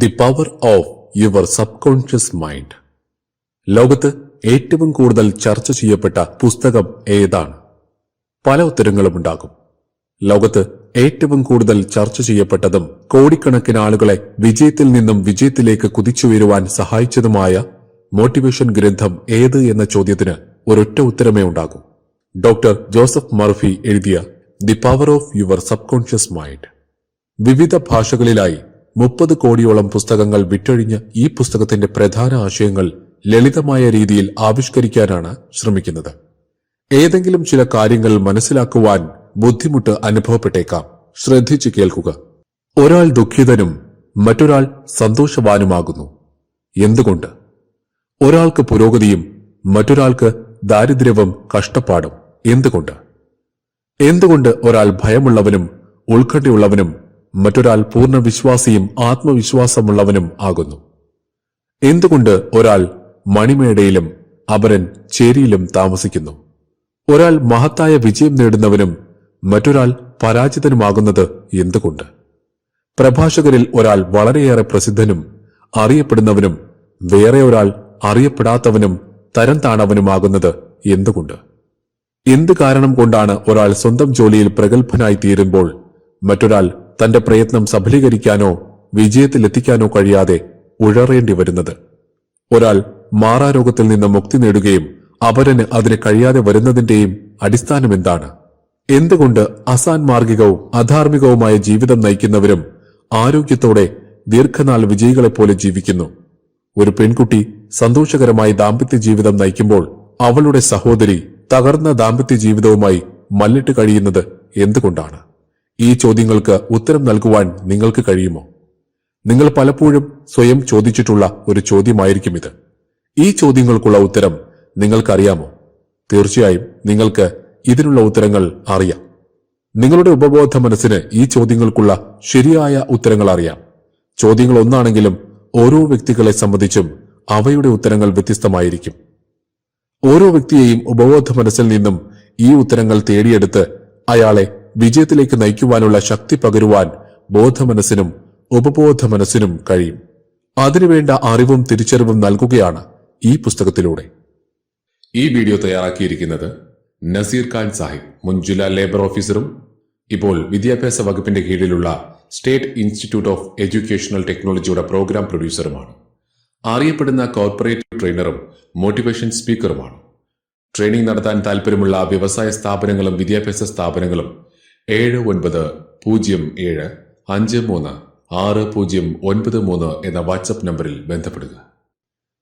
The power of your subconscious mind. ലോകത്ത് ഏറ്റവും കൂടുതൽ ചർച്ച ചെയ്യപ്പെട്ട പുസ്തകം ഏതാണ്? പല ഉത്തരങ്ങളുമുണ്ടാകും. ലോകത്ത് ഏറ്റവും കൂടുതൽ ചർച്ച ചെയ്യപ്പെട്ടതും കോടിക്കണക്കിന് ആളുകളെ വിജയത്തിൽ നിന്നും വിജയത്തിലേക്ക് കുതിച്ചുയരുവാൻ സഹായിച്ചതുമായ മോട്ടിവേഷൻ ഗ്രന്ഥം ഏത് എന്ന ചോദ്യത്തിന് ഒരൊറ്റ ഉത്തരമേ ഉണ്ടാകൂ. ഡോക്ടർ ജോസഫ് മർഫി എഴുതിയ the power of your subconscious mind. വിവിധ ഭാഷകളിലായി 30 കോടിയോളം പുസ്തകങ്ങൾ വിറ്റഴിഞ്ഞ ഈ പുസ്തകത്തിന്റെ പ്രധാന ആശയങ്ങൾ ലളിതമായ രീതിയിൽ ആവിഷ്കരിക്കാനാണ് ശ്രമിക്കുന്നത്. ഏതെങ്കിലും ചില കാര്യങ്ങൾ മനസ്സിലാക്കുവാൻ ബുദ്ധിമുട്ട് അനുഭവപ്പെട്ടേക്കാം. ശ്രദ്ധിച്ചു കേൾക്കുക. ഒരാൾ ദുഃഖിതനും മറ്റൊരാൾ സന്തോഷവാനുമാകുന്നു. എന്തുകൊണ്ട്? ഒരാൾക്ക് പുരോഗതിയും മറ്റൊരാൾക്ക് ദാരിദ്ര്യവും കഷ്ടപ്പാടും എന്തുകൊണ്ട്? എന്തുകൊണ്ട് ഒരാൾ ഭയമുള്ളവനും ഉത്കണ്ഠയുള്ളവനും മറ്റൊരാൾ പൂർണ്ണ വിശ്വാസിയും ആത്മവിശ്വാസമുള്ളവനും ആകുന്നു? എന്തുകൊണ്ട് ഒരാൾ മണിമേടയിലും അപരൻ ചേരിയിലും താമസിക്കുന്നു? ഒരാൾ മഹത്തായ വിജയം നേടുന്നവനും മറ്റൊരാൾ പരാജിതനുമാകുന്നത് എന്തുകൊണ്ട്? പ്രഭാഷകരിൽ ഒരാൾ വളരെയേറെ പ്രസിദ്ധനും അറിയപ്പെടുന്നവനും വേറെ ഒരാൾ അറിയപ്പെടാത്തവനും തരം താണവനുമാകുന്നത് എന്തുകൊണ്ട്? എന്ത് കാരണം കൊണ്ടാണ് ഒരാൾ സ്വന്തം ജോലിയിൽ പ്രഗത്ഭനായി തീരുമ്പോൾ മറ്റൊരാൾ തന്റെ പ്രയത്നം സഫലീകരിക്കാനോ വിജയത്തിലെത്തിക്കാനോ കഴിയാതെ ഉഴറേണ്ടി വരുന്നത്? ഒരാൾ മാറാരോഗത്തിൽ നിന്ന് മുക്തി നേടുകയും അപരന് അതിന് കഴിയാതെ വരുന്നതിന്റെയും അടിസ്ഥാനം എന്താണ്? എന്തുകൊണ്ട് അസാൻമാർഗികവും അധാർമികവുമായ ജീവിതം നയിക്കുന്നവരും ആരോഗ്യത്തോടെ ദീർഘനാൾ വിജയികളെപ്പോലെ ജീവിക്കുന്നു? ഒരു പെൺകുട്ടി സന്തോഷകരമായി ദാമ്പത്യ ജീവിതം നയിക്കുമ്പോൾ അവളുടെ സഹോദരി തകർന്ന ദാമ്പത്യ ജീവിതവുമായി മല്ലിട്ട് കഴിയുന്നത് എന്തുകൊണ്ടാണ്? ഈ ചോദ്യങ്ങൾക്ക് ഉത്തരം നൽകുവാൻ നിങ്ങൾക്ക് കഴിയുമോ? നിങ്ങൾ പലപ്പോഴും സ്വയം ചോദിച്ചിട്ടുള്ള ഒരു ചോദ്യമായിരിക്കും ഇത്. ഈ ചോദ്യങ്ങൾക്കുള്ള ഉത്തരം നിങ്ങൾക്കറിയാമോ? തീർച്ചയായും നിങ്ങൾക്ക് ഇതിനുള്ള ഉത്തരങ്ങൾ അറിയാം. നിങ്ങളുടെ ഉപബോധ മനസ്സിന് ഈ ചോദ്യങ്ങൾക്കുള്ള ശരിയായ ഉത്തരങ്ങൾ അറിയാം. ചോദ്യങ്ങൾ ഒന്നാണെങ്കിലും ഓരോ വ്യക്തികളെ സംബന്ധിച്ചും അവയുടെ ഉത്തരങ്ങൾ വ്യത്യസ്തമായിരിക്കും. ഓരോ വ്യക്തിയെയും ഉപബോധ മനസ്സിൽ നിന്നും ഈ ഉത്തരങ്ങൾ തേടിയെടുത്ത് അയാളെ വിജയത്തിലേക്ക് നയിക്കുവാനുള്ള ശക്തി പകരുവാൻ ബോധമനസ്സിനും ഉപബോധ മനസ്സിനും കഴിയും. അതിനുവേണ്ട അറിവും തിരിച്ചറിവും നൽകുകയാണ് ഈ പുസ്തകത്തിലൂടെ. ഈ വീഡിയോ തയ്യാറാക്കിയിരിക്കുന്നത് നസീർ ഖാൻ സാഹിബ്, മുൻ ജില്ലാ ലേബർ ഓഫീസറും ഇപ്പോൾ വിദ്യാഭ്യാസ വകുപ്പിന്റെ കീഴിലുള്ള സ്റ്റേറ്റ് ഇൻസ്റ്റിറ്റ്യൂട്ട് ഓഫ് എഡ്യൂക്കേഷണൽ ടെക്നോളജിയുടെ പ്രോഗ്രാം പ്രൊഡ്യൂസറുമാണ്. അറിയപ്പെടുന്ന കോർപ്പറേറ്റ് ട്രെയിനറും മോട്ടിവേഷൻ സ്പീക്കറുമാണ്. ട്രെയിനിംഗ് നടത്താൻ താൽപ്പര്യമുള്ള വ്യവസായ സ്ഥാപനങ്ങളും വിദ്യാഭ്യാസ സ്ഥാപനങ്ങളും 7907536093 എന്ന വാട്സ്ആപ്പ് നമ്പറിൽ ബന്ധപ്പെടുക.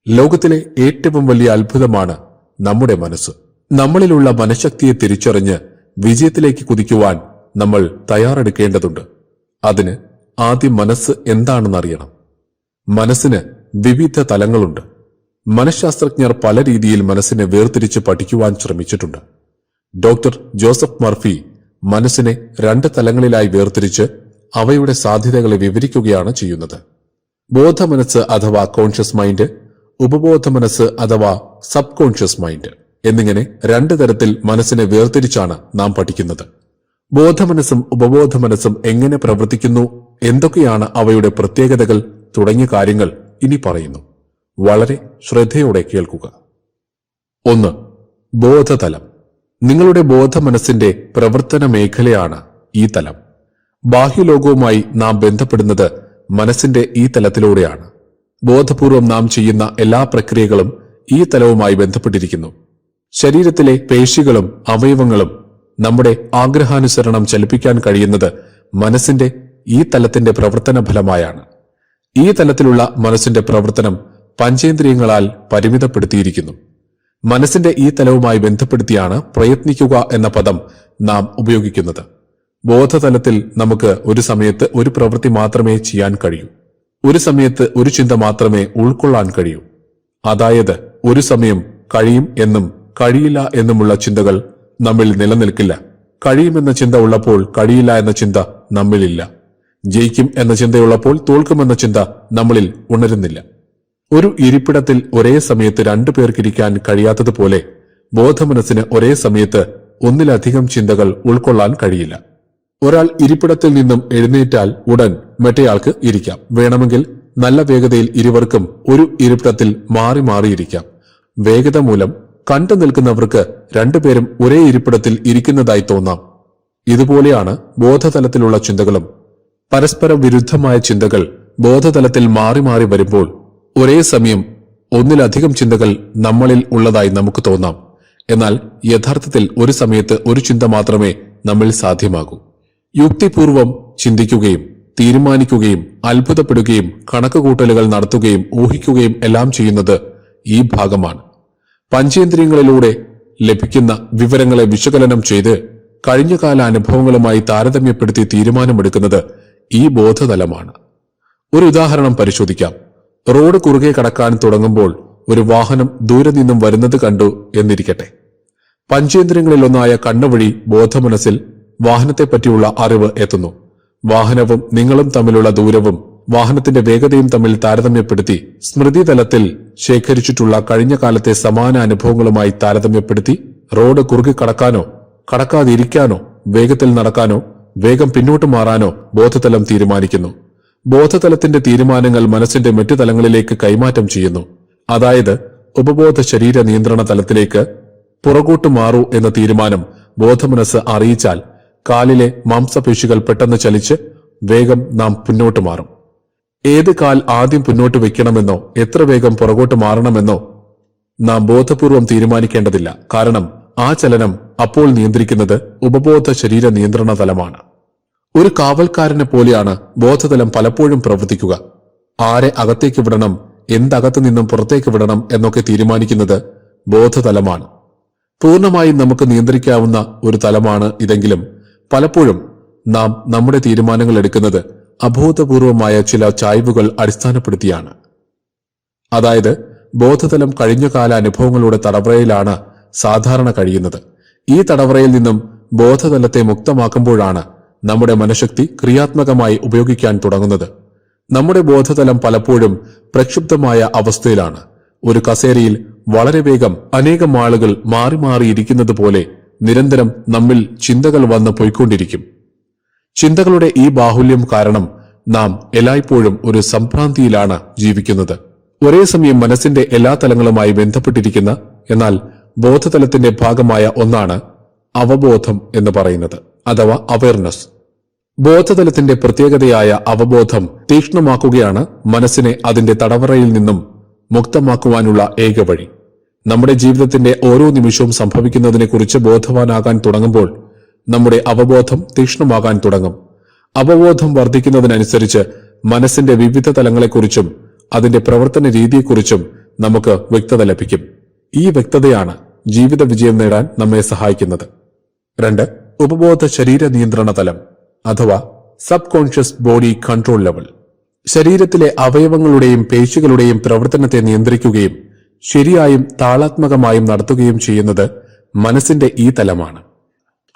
ലോകത്തിലെ ഏറ്റവും വലിയ അത്ഭുതമാണ് നമ്മുടെ മനസ്സ്. നമ്മളിലുള്ള മനഃശക്തിയെ തിരിച്ചറിഞ്ഞ് വിജയത്തിലേക്ക് കുതിക്കുവാൻ നമ്മൾ തയ്യാറെടുക്കേണ്ടതുണ്ട്. അതിന് ആദ്യം മനസ്സ് എന്താണെന്നറിയണം. മനസ്സിന് വിവിധ തലങ്ങളുണ്ട്. മനഃശാസ്ത്രജ്ഞർ പല രീതിയിൽ മനസ്സിനെ വേർതിരിച്ച് പഠിക്കുവാൻ ശ്രമിച്ചിട്ടുണ്ട്. ഡോക്ടർ ജോസഫ് മർഫി മനസ്സിനെ 2 തലങ്ങളിലായി വേർതിരിച്ച് അവയുടെ സാധ്യതകളെ വിവരിക്കുകയാണ് ചെയ്യുന്നത്. ബോധമനസ്സ് അഥവാ കോൺഷ്യസ് മൈൻഡ്, ഉപബോധ മനസ്സ് അഥവാ സബ് കോൺഷ്യസ് മൈൻഡ് എന്നിങ്ങനെ 2 തരത്തിൽ മനസ്സിനെ വേർതിരിച്ചാണ് നാം പഠിക്കുന്നത്. ബോധമനസ്സും ഉപബോധ മനസ്സും എങ്ങനെ പ്രവർത്തിക്കുന്നു, എന്തൊക്കെയാണ് അവയുടെ പ്രത്യേകതകൾ തുടങ്ങിയ കാര്യങ്ങൾ ഇനി പറയുന്നു. വളരെ ശ്രദ്ധയോടെ കേൾക്കുക. 1. ബോധതലം. നിങ്ങളുടെ ബോധമനസ്സിന്റെ പ്രവർത്തന മേഖലയാണ് ഈ തലം. ബാഹ്യലോകവുമായി നാം ബന്ധപ്പെടുന്നത് മനസ്സിന്റെ ഈ തലത്തിലൂടെയാണ്. ബോധപൂർവം നാം ചെയ്യുന്ന എല്ലാ പ്രക്രിയകളും ഈ തലവുമായി ബന്ധപ്പെട്ടിരിക്കുന്നു. ശരീരത്തിലെ പേശികളും അവയവങ്ങളും നമ്മുടെ ആഗ്രഹാനുസരണം ചലിപ്പിക്കാൻ കഴിയുന്നത് മനസ്സിന്റെ ഈ തലത്തിന്റെ പ്രവർത്തന ഫലമായാണ്. ഈ തലത്തിലുള്ള മനസ്സിന്റെ പ്രവർത്തനം പഞ്ചേന്ദ്രിയങ്ങളാൽ പരിമിതപ്പെടുത്തിയിരിക്കുന്നു. മനസ്സിന്റെ ഈ തലവുമായി ബന്ധപ്പെടുത്തിയാണ് പ്രയത്നിക്കുക എന്ന പദം നാം ഉപയോഗിക്കുന്നത്. ബോധതലത്തിൽ നമുക്ക് ഒരു സമയത്ത് ഒരു പ്രവൃത്തി മാത്രമേ ചെയ്യാൻ കഴിയൂ. ഒരു സമയത്ത് ഒരു ചിന്ത മാത്രമേ ഉൾക്കൊള്ളാൻ കഴിയൂ. അതായത് ഒരു സമയം കഴിയും എന്നും കഴിയില്ല എന്നുമുള്ള ചിന്തകൾ നമ്മിൽ നിലനിൽക്കില്ല. കഴിയുമെന്ന ചിന്ത ഉള്ളപ്പോൾ കഴിയില്ല എന്ന ചിന്ത നമ്മളില്ല. ജയിക്കും എന്ന ചിന്തയുള്ളപ്പോൾ തോൽക്കുമെന്ന ചിന്ത നമ്മളിൽ ഉണരുന്നില്ല. ഒരു ഇരിപ്പിടത്തിൽ ഒരേ സമയത്ത് 2 പേർക്കിരിക്കാൻ കഴിയാത്തതുപോലെ ബോധമനസ്സിന് ഒരേ സമയത്ത് ഒന്നിലധികം ചിന്തകൾ ഉൾക്കൊള്ളാൻ കഴിയില്ല. ഒരാൾ ഇരിപ്പിടത്തിൽ നിന്നും എഴുന്നേറ്റാൽ ഉടൻ മറ്റേയാൾക്ക് ഇരിക്കാം. വേണമെങ്കിൽ നല്ല വേഗതയിൽ ഇരുവർക്കും ഒരു ഇരിപ്പിടത്തിൽ മാറി മാറിയിരിക്കാം. വേഗത മൂലം കണ്ടു നിൽക്കുന്നവർക്ക് രണ്ടുപേരും ഒരേ ഇരിപ്പിടത്തിൽ ഇരിക്കുന്നതായി തോന്നാം. ഇതുപോലെയാണ് ബോധതലത്തിലുള്ള ചിന്തകളും. പരസ്പരം വിരുദ്ധമായ ചിന്തകൾ ബോധതലത്തിൽ മാറി മാറി വരുമ്പോൾ ഒരേ സമയം ഒന്നിലധികം ചിന്തകൾ നമ്മളിൽ ഉള്ളതായി നമുക്ക് തോന്നാം. എന്നാൽ യഥാർത്ഥത്തിൽ ഒരു സമയത്ത് ഒരു ചിന്ത മാത്രമേ നമ്മിൽ സാധ്യമാകൂ. യുക്തിപൂർവം ചിന്തിക്കുകയും തീരുമാനിക്കുകയും അത്ഭുതപ്പെടുകയും കണക്കുകൂട്ടലുകൾ നടത്തുകയും ഊഹിക്കുകയും എല്ലാം ചെയ്യുന്നത് ഈ ഭാഗമാണ്. പഞ്ചേന്ദ്രിയങ്ങളിലൂടെ ലഭിക്കുന്ന വിവരങ്ങളെ വിശകലനം ചെയ്ത് കഴിഞ്ഞകാല അനുഭവങ്ങളുമായി താരതമ്യപ്പെടുത്തി തീരുമാനമെടുക്കുന്നത് ഈ ബോധതലമാണ്. ഒരു ഉദാഹരണം പരിശോധിക്കാം. റോഡ് കുറുകെ കടക്കാൻ തുടങ്ങുമ്പോൾ ഒരു വാഹനം ദൂരെ നിന്നും വരുന്നത് കണ്ടു എന്നിരിക്കട്ടെ. പഞ്ചേന്ദ്രിയങ്ങളിലൊന്നായ കണ്ണുവഴി ബോധമനസ്സിൽ വാഹനത്തെപ്പറ്റിയുള്ള അറിവ് എത്തുന്നു. വാഹനവും നിങ്ങളും തമ്മിലുള്ള ദൂരവും വാഹനത്തിന്റെ വേഗതയും തമ്മിൽ താരതമ്യപ്പെടുത്തി സ്മൃതിതലത്തിൽ ശേഖരിച്ചിട്ടുള്ള കഴിഞ്ഞ കാലത്തെ സമാന അനുഭവങ്ങളുമായി താരതമ്യപ്പെടുത്തി റോഡ് കുറുകെ കടക്കാനോ കടക്കാതിരിക്കാനോ വേഗത്തിൽ നടക്കാനോ വേഗം പിന്നോട്ട് മാറാനോ ബോധതലം തീരുമാനിക്കുന്നു. ബോധതലത്തിന്റെ തീരുമാനങ്ങൾ മനസ്സിന്റെ മറ്റു തലങ്ങളിലേക്ക് കൈമാറ്റം ചെയ്യുന്നു. അതായത് ഉപബോധ ശരീര നിയന്ത്രണ തലത്തിലേക്ക് പുറകോട്ട് മാറൂ എന്ന തീരുമാനം ബോധമനസ്സ് അറിയിച്ചാൽ കാലിലെ മാംസപേശികൾ പെട്ടെന്ന് ചലിച്ച് വേഗം നാം പിന്നോട്ട് മാറും. ഏത് കാൽ ആദ്യം പിന്നോട്ട് വെക്കണമെന്നോ എത്ര വേഗം പുറകോട്ട് മാറണമെന്നോ നാം ബോധപൂർവം തീരുമാനിക്കേണ്ടതില്ല. കാരണം ആ ചലനം അപ്പോൾ നിയന്ത്രിക്കുന്നത് ഉപബോധ ശരീര നിയന്ത്രണ തലമാണ്. ഒരു കാവൽക്കാരനെ പോലെയാണ് ബോധതലം പലപ്പോഴും പ്രവർത്തിക്കുക. ആരെ അകത്തേക്ക് വിടണം, എന്തകത്തു നിന്നും പുറത്തേക്ക് വിടണം എന്നൊക്കെ തീരുമാനിക്കുന്നത് ബോധതലമാണ്. പൂർണ്ണമായും നമുക്ക് നിയന്ത്രിക്കാവുന്ന ഒരു തലമാണ് ഇതെങ്കിലും പലപ്പോഴും നാം നമ്മുടെ തീരുമാനങ്ങൾ എടുക്കുന്നത് അബോധപൂർവമായ ചില ചായ്വുകൾ അടിസ്ഥാനപ്പെടുത്തിയാണ്. അതായത് ബോധതലം കഴിഞ്ഞകാല അനുഭവങ്ങളുടെ തടവറയിലാണ് സാധാരണ കഴിയുന്നത്. ഈ തടവറയിൽ നിന്നും ബോധതലത്തെ മുക്തമാക്കുമ്പോഴാണ് നമ്മുടെ മനഃശക്തി ക്രിയാത്മകമായി ഉപയോഗിക്കാൻ തുടങ്ങുന്നത്. നമ്മുടെ ബോധതലം പലപ്പോഴും പ്രക്ഷുബ്ധമായ അവസ്ഥയിലാണ്. ഒരു കസേരയിൽ വളരെ വേഗം അനേകം ആളുകൾ മാറി മാറിയിരിക്കുന്നത് പോലെ നിരന്തരം നമ്മിൽ ചിന്തകൾ വന്ന് പോയിക്കൊണ്ടിരിക്കും. ചിന്തകളുടെ ഈ ബാഹുല്യം കാരണം നാം എല്ലായ്പ്പോഴും ഒരു സംഭ്രാന്തിയിലാണ് ജീവിക്കുന്നത്. ഒരേ സമയം മനസ്സിന്റെ എല്ലാ തലങ്ങളുമായി ബന്ധപ്പെട്ടിരിക്കുന്ന എന്നാൽ ബോധതലത്തിന്റെ ഭാഗമായ ഒന്നാണ് അവബോധം എന്ന് പറയുന്നത്, അഥവാ അവയർനെസ്. ബോധതലത്തിന്റെ പ്രത്യേകതയായ അവബോധം തീക്ഷ്ണമാക്കുകയാണ് മനസ്സിനെ അതിന്റെ തടവറയിൽ നിന്നും മുക്തമാക്കുവാനുള്ള ഏക വഴി. നമ്മുടെ ജീവിതത്തിന്റെ ഓരോ നിമിഷവും സംഭവിക്കുന്നതിനെക്കുറിച്ച് ബോധവാനാകാൻ തുടങ്ങുമ്പോൾ നമ്മുടെ അവബോധം തീക്ഷ്ണമാകാൻ തുടങ്ങും. അവബോധം വർദ്ധിക്കുന്നതിനനുസരിച്ച് മനസ്സിന്റെ വിവിധ തലങ്ങളെക്കുറിച്ചും അതിന്റെ പ്രവർത്തന രീതിയെക്കുറിച്ചും നമുക്ക് വ്യക്തത ലഭിക്കും. ഈ വ്യക്തതയാണ് ജീവിത വിജയം നേടാൻ നമ്മെ സഹായിക്കുന്നത്. 2. ഉപബോധ ശരീര നിയന്ത്രണ തലം അഥവാ sub conscious body control level. ശരീരത്തിലെ അവയവങ്ങളുടെയും പേശികളുടെയും പ്രവർത്തനത്തെ നിയന്ത്രിക്കുകയും ശരിയായും താളാത്മകമായും നടത്തുകയും ചെയ്യുന്നത് മനസ്സിന്റെ ഈ തലമാണ്.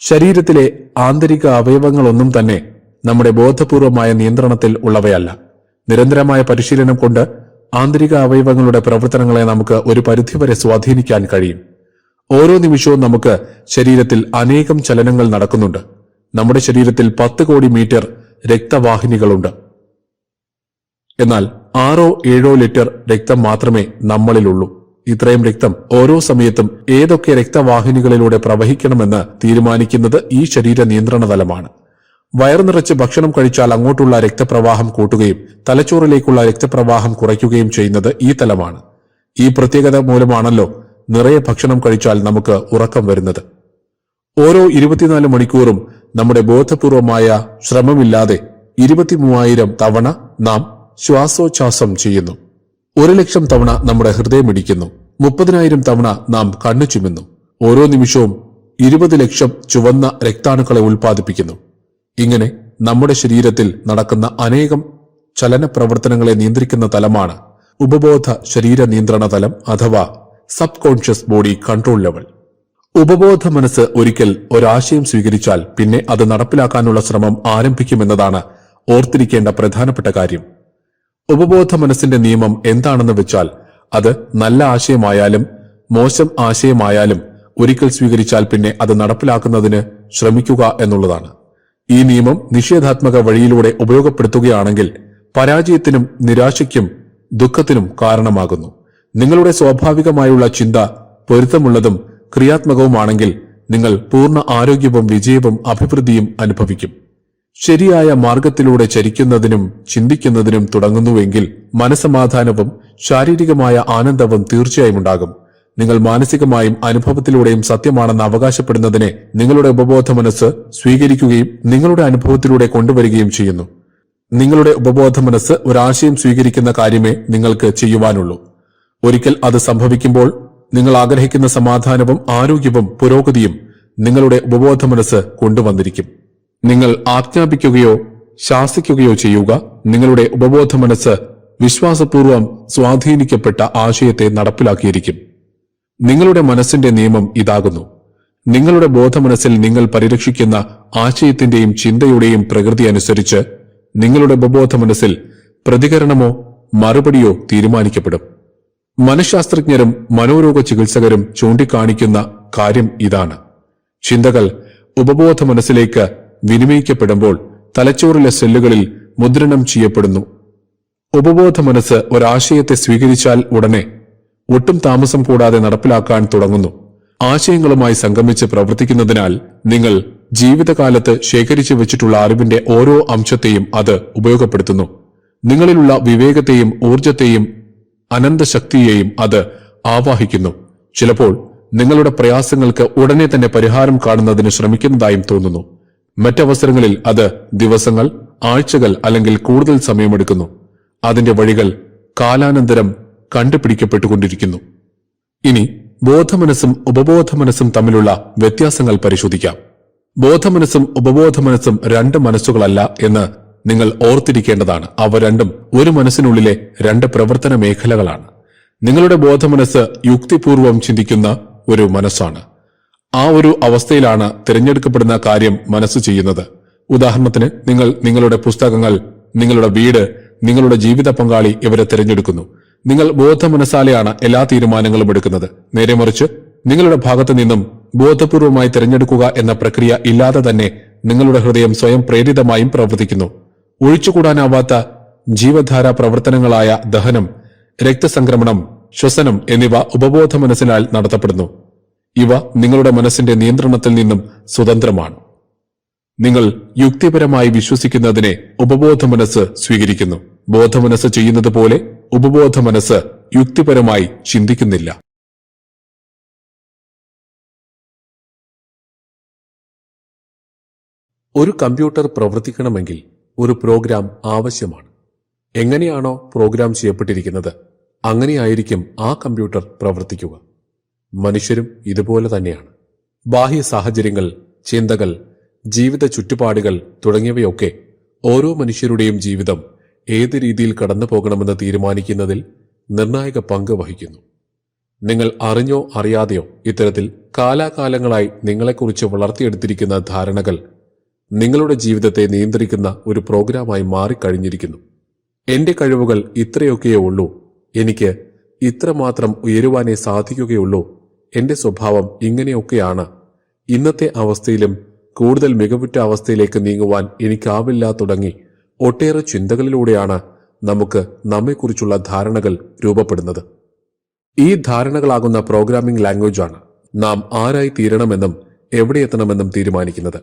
ശരീരത്തിലെ ആന്തരിക അവയവങ്ങളൊന്നും തന്നെ നമ്മുടെ ബോധപൂർവമായ നിയന്ത്രണത്തിൽ ഉള്ളവയല്ല. നിരന്തരമായ പരിശീലനം കൊണ്ട് ആന്തരിക അവയവങ്ങളുടെ പ്രവർത്തനങ്ങളെ നമുക്ക് ഒരു പരിധിവരെ സ്വാധീനിക്കാൻ കഴിയും. ഓരോ നിമിഷവും നമുക്ക് ശരീരത്തിൽ അനേകം ചലനങ്ങൾ നടക്കുന്നുണ്ട്. നമ്മുടെ ശരീരത്തിൽ 10 കോടി മീറ്റർ രക്തവാഹിനികളുണ്ട്. എന്നാൽ 6-7 ലിറ്റർ രക്തം മാത്രമേ നമ്മളിലുള്ളൂ. ഇത്രയും രക്തം ഓരോ സമയത്തും ഏതൊക്കെ രക്തവാഹിനികളിലൂടെ പ്രവഹിക്കണമെന്ന് തീരുമാനിക്കുന്നത് ഈ ശരീര നിയന്ത്രണ തലമാണ്. വയറു നിറച്ച് ഭക്ഷണം കഴിച്ചാൽ അങ്ങോട്ടുള്ള രക്തപ്രവാഹം കൂട്ടുകയും തലച്ചോറിലേക്കുള്ള രക്തപ്രവാഹം കുറയ്ക്കുകയും ചെയ്യുന്നത് ഈ തലമാണ്. ഈ പ്രത്യേകത മൂലമാണല്ലോ നിറയെ ഭക്ഷണം കഴിച്ചാൽ നമുക്ക് ഉറക്കം വരുന്നത്. ഓരോ 24 മണിക്കൂറും നമ്മുടെ ബോധപൂർവമായ ശ്രമമില്ലാതെ 23,000 തവണ നാം ശ്വാസോച്ഛ്വാസം ചെയ്യുന്നു. 1,00,000 തവണ നമ്മുടെ ഹൃദയമിടിക്കുന്നു. 30,000 തവണ നാം കണ്ണു ചിമ്മുന്നു. ഓരോ നിമിഷവും 20 ലക്ഷം ചുവന്ന രക്താണുക്കളെ ഉൽപ്പാദിപ്പിക്കുന്നു. ഇങ്ങനെ നമ്മുടെ ശരീരത്തിൽ നടക്കുന്ന അനേകം ചലന പ്രവർത്തനങ്ങളെ നിയന്ത്രിക്കുന്ന തലമാണ് ഉപബോധ ശരീര നിയന്ത്രണ തലം അഥവാ sub conscious body control level. ഉപബോധ മനസ്സ് ഒരിക്കൽ ഒരാശയം സ്വീകരിച്ചാൽ പിന്നെ അത് നടപ്പിലാക്കാനുള്ള ശ്രമം ആരംഭിക്കുമെന്നതാണ് ഓർത്തിരിക്കേണ്ട പ്രധാനപ്പെട്ട കാര്യം. ഉപബോധ മനസ്സിന്റെ നിയമം എന്താണെന്ന് വെച്ചാൽ അത് നല്ല ആശയമായാലും മോശം ആശയമായാലും ഒരിക്കൽ സ്വീകരിച്ചാൽ പിന്നെ അത് നടപ്പിലാക്കുന്നതിന് ശ്രമിക്കുക എന്നുള്ളതാണ്. ഈ നിയമം നിഷേധാത്മക വഴിയിലൂടെ ഉപയോഗപ്പെടുത്തുകയാണെങ്കിൽ പരാജയത്തിനും നിരാശയ്ക്കും ദുഃഖത്തിനും കാരണമാകുന്നു. നിങ്ങളുടെ സ്വാഭാവികമായുള്ള ചിന്ത പൊരുത്തമുള്ളതും ക്രിയാത്മകവുമാണെങ്കിൽ നിങ്ങൾ പൂർണ്ണ ആരോഗ്യവും വിജയവും അഭിവൃദ്ധിയും അനുഭവിക്കും. ശരിയായ മാർഗത്തിലൂടെ ചരിക്കുന്നതിനും ചിന്തിക്കുന്നതിനും തുടങ്ങുന്നുവെങ്കിൽ മനസ്സമാധാനവും ശാരീരികമായ ആനന്ദവും തീർച്ചയായും ഉണ്ടാകും. നിങ്ങൾ മാനസികമായും അനുഭവത്തിലൂടെയും സത്യമാണെന്ന് അവകാശപ്പെടുന്നതിനെ നിങ്ങളുടെ ഉപബോധ മനസ്സ് സ്വീകരിക്കുകയും നിങ്ങളുടെ അനുഭവത്തിലൂടെ കൊണ്ടുവരികയും ചെയ്യുന്നു. നിങ്ങളുടെ ഉപബോധ മനസ്സ് ഒരാശയം സ്വീകരിക്കുന്ന കാര്യമേ നിങ്ങൾക്ക് ചെയ്യുവാനുള്ളൂ. ഒരിക്കൽ അത് സംഭവിക്കുമ്പോൾ നിങ്ങൾ ആഗ്രഹിക്കുന്ന സമാധാനവും ആരോഗ്യവും പുരോഗതിയും നിങ്ങളുടെ ഉപബോധ മനസ്സ് കൊണ്ടുവന്നിരിക്കും. നിങ്ങൾ ആജ്ഞാപിക്കുകയോ ശാസിക്കുകയോ ചെയ്യുക, നിങ്ങളുടെ ഉപബോധ മനസ്സ് വിശ്വാസപൂർവം സ്വാധീനിക്കപ്പെട്ട ആശയത്തെ നടപ്പിലാക്കിയിരിക്കും. നിങ്ങളുടെ മനസ്സിന്റെ നിയമം ഇതാകുന്നു: നിങ്ങളുടെ ബോധമനസ്സിൽ നിങ്ങൾ പരിരക്ഷിക്കുന്ന ആശയത്തിന്റെയും ചിന്തയുടെയും പ്രകൃതി അനുസരിച്ച് നിങ്ങളുടെ ഉപബോധ മനസ്സിൽ പ്രതികരണമോ മറുപടിയോ തീരുമാനിക്കപ്പെടും. മനഃശാസ്ത്രജ്ഞരും മനോരോഗ ചികിത്സകരും ചൂണ്ടിക്കാണിക്കുന്ന കാര്യം ഇതാണ്. ചിന്തകൾ ഉപബോധ മനസ്സിലേക്ക് വിനിമയിക്കപ്പെടുമ്പോൾ തലച്ചോറിലെ സെല്ലുകളിൽ മുദ്രണം ചെയ്യപ്പെടുന്നു. ഉപബോധ മനസ്സ് ഒരാശയത്തെ സ്വീകരിച്ചാൽ ഉടനെ ഒട്ടും താമസം കൂടാതെ നടപ്പിലാക്കാൻ തുടങ്ങുന്നു. ആശയങ്ങളുമായി സംഗമിച്ച് പ്രവർത്തിക്കുന്നതിനാൽ നിങ്ങൾ ജീവിതകാലത്ത് ശേഖരിച്ചു വെച്ചിട്ടുള്ള അറിവിന്റെ ഓരോ അംശത്തെയും അത് ഉപയോഗപ്പെടുത്തുന്നു. നിങ്ങളിലുള്ള വിവേകത്തെയും ഊർജത്തെയും അനന്തശക്തിയെയും അത് ആവാഹിക്കുന്നു. ചിലപ്പോൾ നിങ്ങളുടെ പ്രയാസങ്ങൾക്ക് ഉടനെ തന്നെ പരിഹാരം കാണുന്നതിന് ശ്രമിക്കുന്നതായും തോന്നുന്നു. മറ്റവസരങ്ങളിൽ അത് ദിവസങ്ങൾ, ആഴ്ചകൾ അല്ലെങ്കിൽ കൂടുതൽ സമയമെടുക്കുന്നു. അതിന്റെ വഴികൾ കാലാനന്തരം കണ്ടുപിടിക്കപ്പെട്ടുകൊണ്ടിരിക്കുന്നു. ഇനി ബോധമനസ്സും ഉപബോധ മനസ്സും തമ്മിലുള്ള വ്യത്യാസങ്ങൾ പരിശോധിക്കാം. ബോധമനസ്സും ഉപബോധ മനസ്സും രണ്ട് മനസ്സുകളല്ല എന്ന് നിങ്ങൾ ഓർത്തിരിക്കേണ്ടതാണ്. അവ രണ്ടും ഒരു മനസ്സിനുള്ളിലെ രണ്ട് പ്രവർത്തന മേഖലകളാണ്. നിങ്ങളുടെ ബോധമനസ്സ് യുക്തിപൂർവം ചിന്തിക്കുന്ന ഒരു മനസ്സാണ്. ആ ഒരു അവസ്ഥയിലാണ് തിരഞ്ഞെടുക്കപ്പെടുന്ന കാര്യം മനസ്സ് ചെയ്യുന്നത്. ഉദാഹരണത്തിന്, നിങ്ങൾ നിങ്ങളുടെ പുസ്തകങ്ങൾ, നിങ്ങളുടെ വീട്, നിങ്ങളുടെ ജീവിത പങ്കാളി ഇവരെ തിരഞ്ഞെടുക്കുന്നു. നിങ്ങൾ ബോധമനസ്സാലെയാണ് എല്ലാ തീരുമാനങ്ങളും എടുക്കുന്നത്. നേരെ മറിച്ച് നിങ്ങളുടെ ഭാഗത്തു നിന്നും ബോധപൂർവമായി തിരഞ്ഞെടുക്കുക എന്ന പ്രക്രിയ ഇല്ലാതെ തന്നെ നിങ്ങളുടെ ഹൃദയം സ്വയം പ്രേരിതമായും പ്രവർത്തിക്കുന്നു. ഒഴിച്ചുകൂടാനാവാത്ത ജീവധാരാ പ്രവർത്തനങ്ങളായ ദഹനം, രക്തസംക്രമണം, ശ്വസനം എന്നിവ ഉപബോധ മനസ്സിനാൽ നടത്തപ്പെടുന്നു. ഇവ നിങ്ങളുടെ മനസ്സിന്റെ നിയന്ത്രണത്തിൽ നിന്നും സ്വതന്ത്രമാണ്. നിങ്ങൾ യുക്തിപരമായി വിശ്വസിക്കുന്നതിനെ ഉപബോധ മനസ്സ് സ്വീകരിക്കുന്നു. ബോധമനസ്സ് ചെയ്യുന്നത് പോലെ ഉപബോധ മനസ്സ് യുക്തിപരമായി ചിന്തിക്കുന്നില്ല. ഒരു കമ്പ്യൂട്ടർ പ്രവർത്തിക്കണമെങ്കിൽ ഒരു പ്രോഗ്രാം ആവശ്യമാണ്. എങ്ങനെയാണോ പ്രോഗ്രാം ചെയ്യപ്പെട്ടിരിക്കുന്നത് അങ്ങനെയായിരിക്കും ആ കമ്പ്യൂട്ടർ പ്രവർത്തിക്കുക. മനുഷ്യരും ഇതുപോലെ തന്നെയാണ്. ബാഹ്യ സാഹചര്യങ്ങൾ, ചിന്തകൾ, ജീവിത ചുറ്റുപാടുകൾ തുടങ്ങിയവയൊക്കെ ഓരോ മനുഷ്യരുടെയും ജീവിതം ഏത് രീതിയിൽ കടന്നു പോകണമെന്ന് തീരുമാനിക്കുന്നതിൽ നിർണായക പങ്ക് വഹിക്കുന്നു. നിങ്ങൾ അറിഞ്ഞോ അറിയാതെയോ ഇത്തരത്തിൽ കാലാകാലങ്ങളായി നിങ്ങളെക്കുറിച്ച് വളർത്തിയെടുത്തിരിക്കുന്ന ധാരണകൾ നിങ്ങളുടെ ജീവിതത്തെ നിയന്ത്രിക്കുന്ന ഒരു പ്രോഗ്രാമായി മാറിക്കഴിഞ്ഞിരിക്കുന്നു. എന്റെ കഴിവുകൾ ഇത്രയൊക്കെയേ ഉള്ളൂ, എനിക്ക് ഇത്രമാത്രം ഉയരുവാനേ സാധിക്കുകയുള്ളൂ, എന്റെ സ്വഭാവം ഇങ്ങനെയൊക്കെയാണ്, ഇന്നത്തെ അവസ്ഥയിലും കൂടുതൽ മികവുറ്റ അവസ്ഥയിലേക്ക് നീങ്ങുവാൻ എനിക്കാവില്ല തുടങ്ങി ഒട്ടേറെ ചിന്തകളിലൂടെയാണ് നമുക്ക് നമ്മെക്കുറിച്ചുള്ള ധാരണകൾ രൂപപ്പെടുന്നത്. ഈ ധാരണകളാകുന്ന പ്രോഗ്രാമിംഗ് ലാംഗ്വേജാണ് നാം ആരായി തീരണമെന്നും എവിടെ എത്തണമെന്നും തീരുമാനിക്കുന്നത്.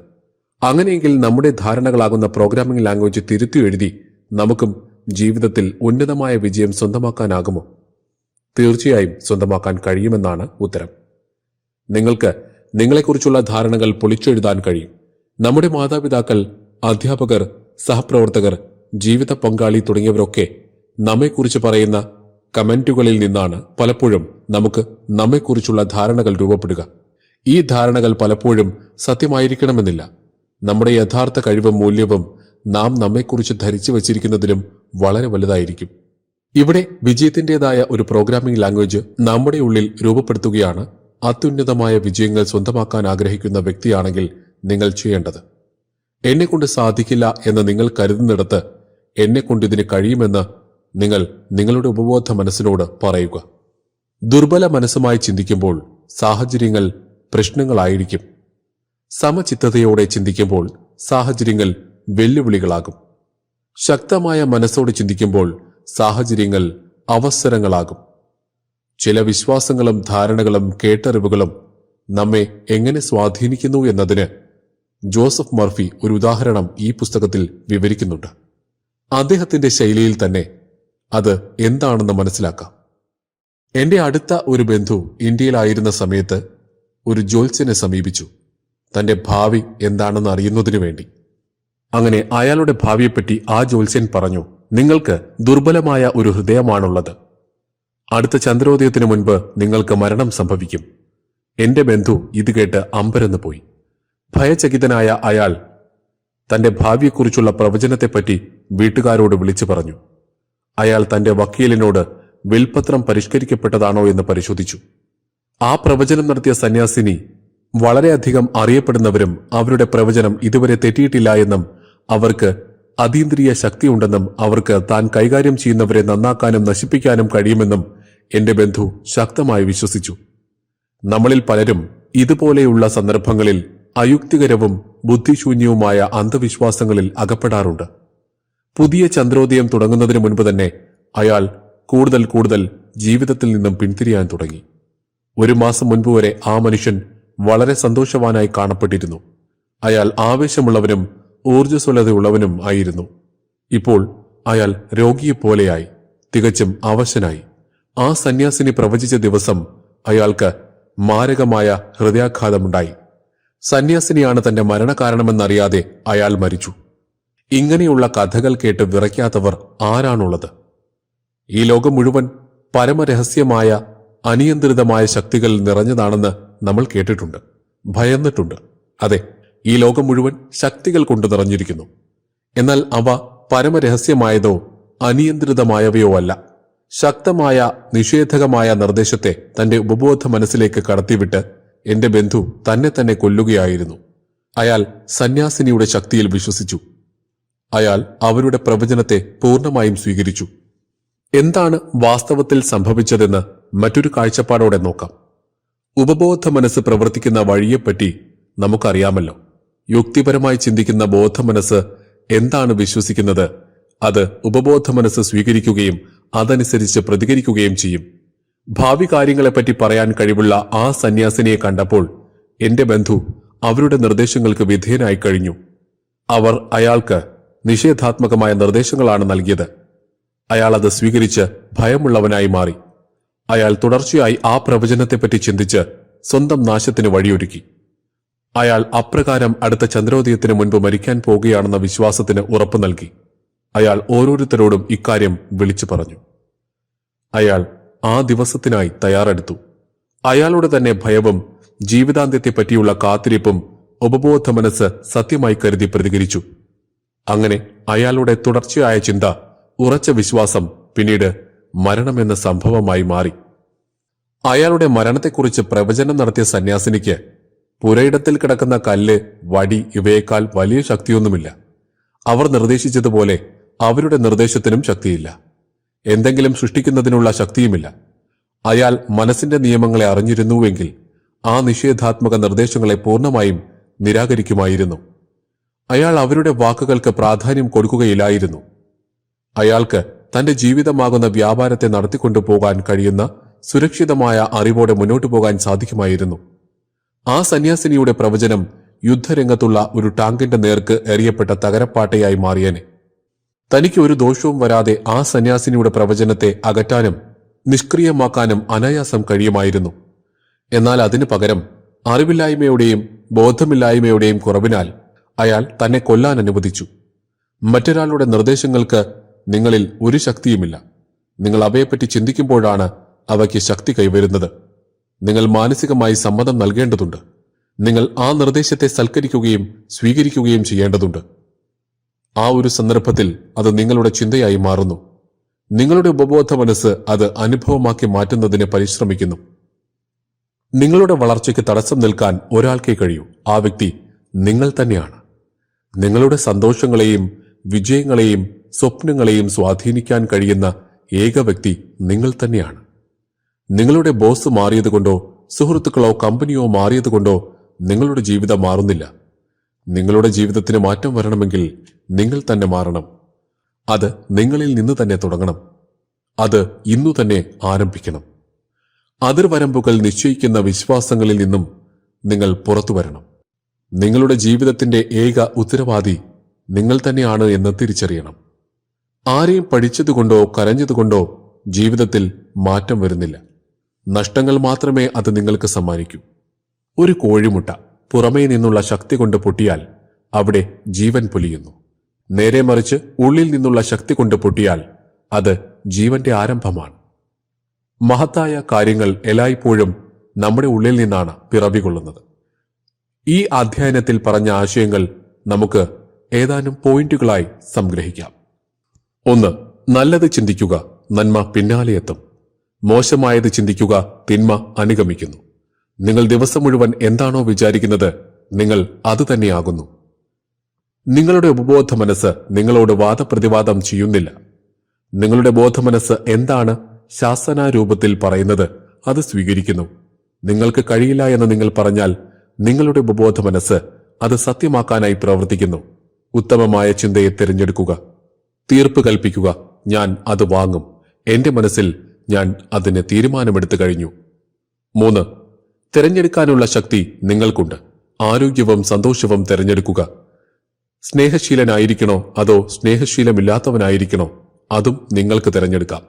അങ്ങനെയെങ്കിൽ നമ്മുടെ ധാരണകളാകുന്ന പ്രോഗ്രാമിംഗ് ലാംഗ്വേജ് തിരുത്തി എഴുതി നമുക്കും ജീവിതത്തിൽ ഉന്നതമായ വിജയം സ്വന്തമാക്കാനാകുമോ? തീർച്ചയായും സ്വന്തമാക്കാൻ കഴിയുമെന്നാണ് ഉത്തരം. നിങ്ങൾക്ക് നിങ്ങളെക്കുറിച്ചുള്ള ധാരണകൾ പൊളിച്ചെഴുതാൻ കഴിയും. നമ്മുടെ മാതാപിതാക്കൾ, അധ്യാപകർ, സഹപ്രവർത്തകർ, ജീവിത പങ്കാളി തുടങ്ങിയവരൊക്കെ നമ്മെക്കുറിച്ച് പറയുന്ന കമന്റുകളിൽ നിന്നാണ് പലപ്പോഴും നമുക്ക് നമ്മെക്കുറിച്ചുള്ള ധാരണകൾ രൂപപ്പെടുക. ഈ ധാരണകൾ പലപ്പോഴും സത്യമായിരിക്കണമെന്നില്ല. നമ്മുടെ യഥാർത്ഥ കഴിവും മൂല്യവും നാം നമ്മെക്കുറിച്ച് ധരിച്ചു വച്ചിരിക്കുന്നതിലും വളരെ വലുതായിരിക്കും. ഇവിടെ വിജയത്തിൻ്റെതായ ഒരു പ്രോഗ്രാമിംഗ് ലാംഗ്വേജ് നമ്മുടെ ഉള്ളിൽ രൂപപ്പെടുത്തുകയാണ് അത്യുന്നതമായ വിജയങ്ങൾ സ്വന്തമാക്കാൻ ആഗ്രഹിക്കുന്ന വ്യക്തിയാണെങ്കിൽ നിങ്ങൾ ചെയ്യേണ്ടത്. എന്നെക്കൊണ്ട് സാധിക്കില്ല എന്ന് നിങ്ങൾ കരുതുന്നിടത്ത് എന്നെക്കൊണ്ട് ഇതിന് കഴിയുമെന്ന് നിങ്ങൾ നിങ്ങളുടെ ഉപബോധ മനസ്സിനോട് പറയുക. ദുർബല മനസ്സുമായി ചിന്തിക്കുമ്പോൾ സാഹചര്യങ്ങൾ പ്രശ്നങ്ങളായിരിക്കും. സമചിത്തതയോടെ ചിന്തിക്കുമ്പോൾ സാഹചര്യങ്ങൾ വെല്ലുവിളികളാകും. ശക്തമായ മനസ്സോട് ചിന്തിക്കുമ്പോൾ സാഹചര്യങ്ങൾ അവസരങ്ങളാകും. ചില വിശ്വാസങ്ങളും ധാരണകളും കേട്ടറിവുകളും നമ്മെ എങ്ങനെ സ്വാധീനിക്കുന്നു എന്നതിന് ജോസഫ് മർഫി ഒരു ഉദാഹരണം ഈ പുസ്തകത്തിൽ വിവരിക്കുന്നുണ്ട്. അദ്ദേഹത്തിന്റെ ശൈലിയിൽ തന്നെ അത് എന്താണെന്ന് മനസ്സിലാക്കാം. എന്റെ അടുത്ത ഒരു ബന്ധു ഇന്ത്യയിലായിരുന്ന സമയത്ത് ഒരു ജ്യോത്സ്യനെ സമീപിച്ചു, തന്റെ ഭാവി എന്താണെന്ന് അറിയുന്നതിനു വേണ്ടി. അങ്ങനെ അയാളുടെ ഭാവിയെപ്പറ്റി ആ ജ്യോത്സ്യൻ പറഞ്ഞു, നിങ്ങൾക്ക് ദുർബലമായ ഒരു ഹൃദയമാണുള്ളത്. അടുത്ത ചന്ദ്രോദയത്തിനു മുൻപ് നിങ്ങൾക്ക് മരണം സംഭവിക്കും. എന്റെ ബന്ധു ഇത് കേട്ട് അമ്പരന്ന് പോയി. ഭയചകിതനായ അയാൾ തന്റെ ഭാവിയെക്കുറിച്ചുള്ള പ്രവചനത്തെപ്പറ്റി വീട്ടുകാരോട് വിളിച്ചു പറഞ്ഞു. അയാൾ തന്റെ വക്കീലിനോട് വിൽപത്രം പരിഷ്കരിക്കപ്പെട്ടതാണോ എന്ന് പരിശോധിച്ചു. ആ പ്രവചനം നടത്തിയ സന്യാസിനി വളരെയധികം അറിയപ്പെടുന്നവരും അവരുടെ പ്രവചനം ഇതുവരെ തെറ്റിയിട്ടില്ല എന്നും അവർക്ക് അതീന്ദ്രിയ ശക്തിയുണ്ടെന്നും അവർക്ക് താൻ കൈകാര്യം ചെയ്യുന്നവരെ നന്നാക്കാനും നശിപ്പിക്കാനും കഴിയുമെന്നും എന്റെ ബന്ധു ശക്തമായി വിശ്വസിച്ചു. നമ്മളിൽ പലരും ഇതുപോലെയുള്ള സന്ദർഭങ്ങളിൽ അയുക്തികരവും ബുദ്ധിശൂന്യവുമായ അന്ധവിശ്വാസങ്ങളിൽ അകപ്പെടാറുണ്ട്. പുതിയ ചന്ദ്രോദയം തുടങ്ങുന്നതിന് മുൻപ് തന്നെ അയാൾ കൂടുതൽ ജീവിതത്തിൽ നിന്നും പിന്തിരിയാൻ തുടങ്ങി. ഒരു മാസം മുൻപ് വരെ ആ മനുഷ്യൻ വളരെ സന്തോഷവാനായി കാണപ്പെട്ടിരുന്നു. അയാൾ ആവേശമുള്ളവനും ഊർജ്ജസ്വലതയുള്ളവനും ആയിരുന്നു. ഇപ്പോൾ അയാൾ രോഗിയെപ്പോലെയായി, തികച്ചും അവശനായി. ആ സന്യാസിനി പ്രവചിച്ച ദിവസം അയാൾക്ക് മാരകമായ ഹൃദയാഘാതമുണ്ടായി. സന്യാസിനിയാണ് തന്റെ മരണകാരണമെന്നറിയാതെ അയാൾ മരിച്ചു. ഇങ്ങനെയുള്ള കഥകൾ കേട്ട് വിറയ്ക്കാത്തവർ ആരാണുള്ളത്? ഈ ലോകം മുഴുവൻ പരമരഹസ്യമായ അനിയന്ത്രിതമായ ശക്തികൾ നിറഞ്ഞതാണെന്ന് നമ്മൾ കേട്ടിട്ടുണ്ട്, ഭയന്നിട്ടുണ്ട്. അതെ, ഈ ലോകം മുഴുവൻ ശക്തികൾ കൊണ്ട് നിറഞ്ഞിരിക്കുന്നു. എന്നാൽ അവ പരമരഹസ്യമായതോ അനിയന്ത്രിതമായവയോ അല്ല. ശക്തമായ നിഷേധകമായ നിർദ്ദേശത്തെ തന്റെ ഉപബോധ മനസ്സിലേക്ക് കടത്തിവിട്ട് എന്റെ ബന്ധു തന്നെ കൊല്ലുകയായിരുന്നു. അയാൾ സന്യാസിനിയുടെ ശക്തിയിൽ വിശ്വസിച്ചു. അയാൾ അവരുടെ പ്രവചനത്തെ പൂർണ്ണമായും സ്വീകരിച്ചു. എന്താണ് വാസ്തവത്തിൽ സംഭവിച്ചതെന്ന് മറ്റൊരു കാഴ്ചപ്പാടോടെ നോക്കാം. ഉപബോധ മനസ്സ് പ്രവർത്തിക്കുന്ന വഴിയെപ്പറ്റി നമുക്കറിയാമല്ലോ. യുക്തിപരമായി ചിന്തിക്കുന്ന ബോധമനസ്സ് എന്താണ് വിശ്വസിക്കുന്നത് അത് ഉപബോധ മനസ്സ് സ്വീകരിക്കുകയും അതനുസരിച്ച് പ്രതികരിക്കുകയും ചെയ്യും. ഭാവി കാര്യങ്ങളെപ്പറ്റി പറയാൻ കഴിവുള്ള ആ സന്യാസിനിയെ കണ്ടപ്പോൾ എന്റെ ബന്ധു അവരുടെ നിർദ്ദേശങ്ങൾക്ക് വിധേയനായി കഴിഞ്ഞു. അവർ അയാൾക്ക് നിഷേധാത്മകമായ നിർദ്ദേശങ്ങളാണ് നൽകിയത്. അയാൾ അത് സ്വീകരിച്ച് ഭയമുള്ളവനായി മാറി. അയാൾ തുടർച്ചയായി ആ പ്രവചനത്തെപ്പറ്റി ചിന്തിച്ച് സ്വന്തം നാശത്തിന് വഴിയൊരുക്കി. അയാൾ അപ്രകാരം അടുത്ത ചന്ദ്രോദയത്തിന് മുൻപ് മരിക്കാൻ പോകുകയാണെന്ന വിശ്വാസത്തിന് ഉറപ്പു നൽകി. അയാൾ ഓരോരുത്തരോടും ഇക്കാര്യം വിളിച്ചു പറഞ്ഞു. അയാൾ ആ ദിവസത്തിനായി തയ്യാറെടുത്തു. അയാളുടെ തന്നെ ഭയവും ജീവിതാന്ത്യത്തെപ്പറ്റിയുള്ള കാത്തിരിപ്പും ഉപബോധ മനസ്സ് സത്യമായി കരുതി പ്രതികരിച്ചു. അങ്ങനെ അയാളുടെ തുടർച്ചയായ ചിന്ത, ഉറച്ച വിശ്വാസം പിന്നീട് മരണമെന്ന സംഭവമായി മാറി. അയാളുടെ മരണത്തെക്കുറിച്ച് പ്രവചനം നടത്തിയ സന്യാസിനിക്ക് പുരയിടത്തിൽ കിടക്കുന്ന കല്ല്, വടി ഇവയേക്കാൾ വലിയ ശക്തിയൊന്നുമില്ല. അവർ നിർദ്ദേശിച്ചതുപോലെ അവരുടെ നിർദ്ദേശത്തിനും ശക്തിയില്ല. എന്തെങ്കിലും സൃഷ്ടിക്കുന്നതിനുള്ള ശക്തിയുമില്ല. അയാൾ മനസ്സിന്റെ നിയമങ്ങളെ അറിഞ്ഞിരുന്നുവെങ്കിൽ ആ നിഷേധാത്മക നിർദ്ദേശങ്ങളെ പൂർണ്ണമായും നിരാകരിക്കുമായിരുന്നു. അയാൾ അവരുടെ വാക്കുകൾക്ക് പ്രാധാന്യം കൊടുക്കുകയില്ലായിരുന്നു. അയാൾക്ക് തന്റെ ജീവിതമാകുന്ന വ്യാപാരത്തെ നടത്തിക്കൊണ്ടുപോകാൻ കഴിയുന്ന സുരക്ഷിതമായ അറിവോടെ മുന്നോട്ടു പോകാൻ സാധിക്കുമായിരുന്നു. ആ സന്യാസിനിയുടെ പ്രവചനം യുദ്ധരംഗത്തുള്ള ഒരു ടാങ്കിന്റെ നേർക്ക് എറിയപ്പെട്ട തകരപ്പാട്ടയായി മാറിയേനെ. തനിക്ക് ഒരു ദോഷവും വരാതെ ആ സന്യാസിനിയുടെ പ്രവചനത്തെ അകറ്റാനും നിഷ്ക്രിയമാക്കാനും അനായാസം കഴിയുമായിരുന്നു. എന്നാൽ അതിനു പകരം അറിവില്ലായ്മയുടെയും ബോധമില്ലായ്മയുടെയും കുറവിനാൽ അയാൾ തന്നെ കൊല്ലാൻ അനുവദിച്ചു. മറ്റൊരാളുടെ നിർദ്ദേശങ്ങൾക്ക് നിങ്ങളിൽ ഒരു ശക്തിയുമില്ല. നിങ്ങൾ അവയെപ്പറ്റി ചിന്തിക്കുമ്പോഴാണ് അവയ്ക്ക് ശക്തി കൈവരുന്നത്. നിങ്ങൾ മാനസികമായി സമ്മതം നൽകേണ്ടതുണ്ട്. നിങ്ങൾ ആ നിർദ്ദേശത്തെ സൽക്കരിക്കുകയും സ്വീകരിക്കുകയും ചെയ്യേണ്ടതുണ്ട്. ആ ഒരു സന്ദർഭത്തിൽ അത് നിങ്ങളുടെ ചിന്തയായി മാറുന്നു. നിങ്ങളുടെ ഉപബോധ മനസ്സ് അത് അനുഭവമാക്കി മാറ്റുന്നതിന് പരിശ്രമിക്കുന്നു. നിങ്ങളുടെ വളർച്ചയ്ക്ക് തടസ്സം നിൽക്കാൻ ഒരാൾക്കേ കഴിയൂ. ആ വ്യക്തി നിങ്ങൾ തന്നെയാണ്. നിങ്ങളുടെ സന്തോഷങ്ങളെയും വിജയങ്ങളെയും സ്വപ്നങ്ങളെയും സ്വാധീനിക്കാൻ കഴിയുന്ന ഏക വ്യക്തി നിങ്ങൾ തന്നെയാണ്. നിങ്ങളുടെ ബോസ് മാറിയതുകൊണ്ടോ സുഹൃത്തുക്കളോ കമ്പനിയോ മാറിയതുകൊണ്ടോ നിങ്ങളുടെ ജീവിതം മാറുന്നില്ല. നിങ്ങളുടെ ജീവിതത്തിന് മാറ്റം വരണമെങ്കിൽ നിങ്ങൾ തന്നെ മാറണം. അത് നിങ്ങളിൽ നിന്ന് തന്നെ തുടങ്ങണം. അത് ഇന്നു തന്നെ ആരംഭിക്കണം. അതിർവരമ്പുകൾ നിശ്ചയിക്കുന്ന വിശ്വാസങ്ങളിൽ നിന്നും നിങ്ങൾ പുറത്തുവരണം. നിങ്ങളുടെ ജീവിതത്തിന്റെ ഏക ഉത്തരവാദി നിങ്ങൾ തന്നെയാണ് എന്ന് തിരിച്ചറിയണം. ആരെയും പഠിച്ചതുകൊണ്ടോ കരഞ്ഞതുകൊണ്ടോ ജീവിതത്തിൽ മാറ്റം വരുന്നില്ല. നഷ്ടങ്ങൾ മാത്രമേ അത് നിങ്ങൾക്ക് സമ്മാനിക്കൂ. ഒരു കോഴിമുട്ട പുറമേ നിന്നുള്ള ശക്തി കൊണ്ട് പൊട്ടിയാൽ അവിടെ ജീവൻ പൊലിയുന്നു. നേരെ മറിച്ച് ഉള്ളിൽ നിന്നുള്ള ശക്തി കൊണ്ട് പൊട്ടിയാൽ അത് ജീവന്റെ ആരംഭമാണ്. മഹത്തായ കാര്യങ്ങൾ എല്ലായ്പ്പോഴും നമ്മുടെ ഉള്ളിൽ നിന്നാണ് പിറവികൊള്ളുന്നത്. ഈ അധ്യയനത്തിൽ പറഞ്ഞ ആശയങ്ങൾ നമുക്ക് ഏതാനും പോയിന്റുകളായി സംഗ്രഹിക്കാം. 1. നല്ലത് ചിന്തിക്കുക, നന്മ പിന്നാലെ എത്തും. മോശമായത് ചിന്തിക്കുക, തിന്മ അനുഗമിക്കുന്നു. നിങ്ങൾ ദിവസം മുഴുവൻ എന്താണോ വിചാരിക്കുന്നത്, നിങ്ങൾ അതുതന്നെയാകുന്നു. നിങ്ങളുടെ ഉപബോധ മനസ്സ് നിങ്ങളോട് വാദപ്രതിവാദം ചെയ്യുന്നില്ല. നിങ്ങളുടെ ബോധമനസ്സ് എന്താണ് ശാസനാരൂപത്തിൽ പറയുന്നത് അത് സ്വീകരിക്കുന്നു. നിങ്ങൾക്ക് കഴിയില്ല എന്ന് നിങ്ങൾ പറഞ്ഞാൽ നിങ്ങളുടെ ഉപബോധ മനസ്സ് അത് സത്യമാക്കാനായി പ്രവർത്തിക്കുന്നു. ഉത്തമമായ ചിന്തയെ തിരഞ്ഞെടുക്കുക. തീർപ്പ് കൽപ്പിക്കുക, ഞാൻ അത് വാങ്ങും. എന്റെ മനസ്സിൽ ഞാൻ അതിന് തീരുമാനമെടുത്തു കഴിഞ്ഞു. 3. തിരഞ്ഞെടുക്കാനുള്ള ശക്തി നിങ്ങൾക്കുണ്ട്. ആരോഗ്യവും സന്തോഷവും തിരഞ്ഞെടുക്കുക. സ്നേഹശീലനായിരിക്കണോ അതോ സ്നേഹശീലമില്ലാത്തവനായിരിക്കണോ, അതും നിങ്ങൾക്ക് തിരഞ്ഞെടുക്കാം.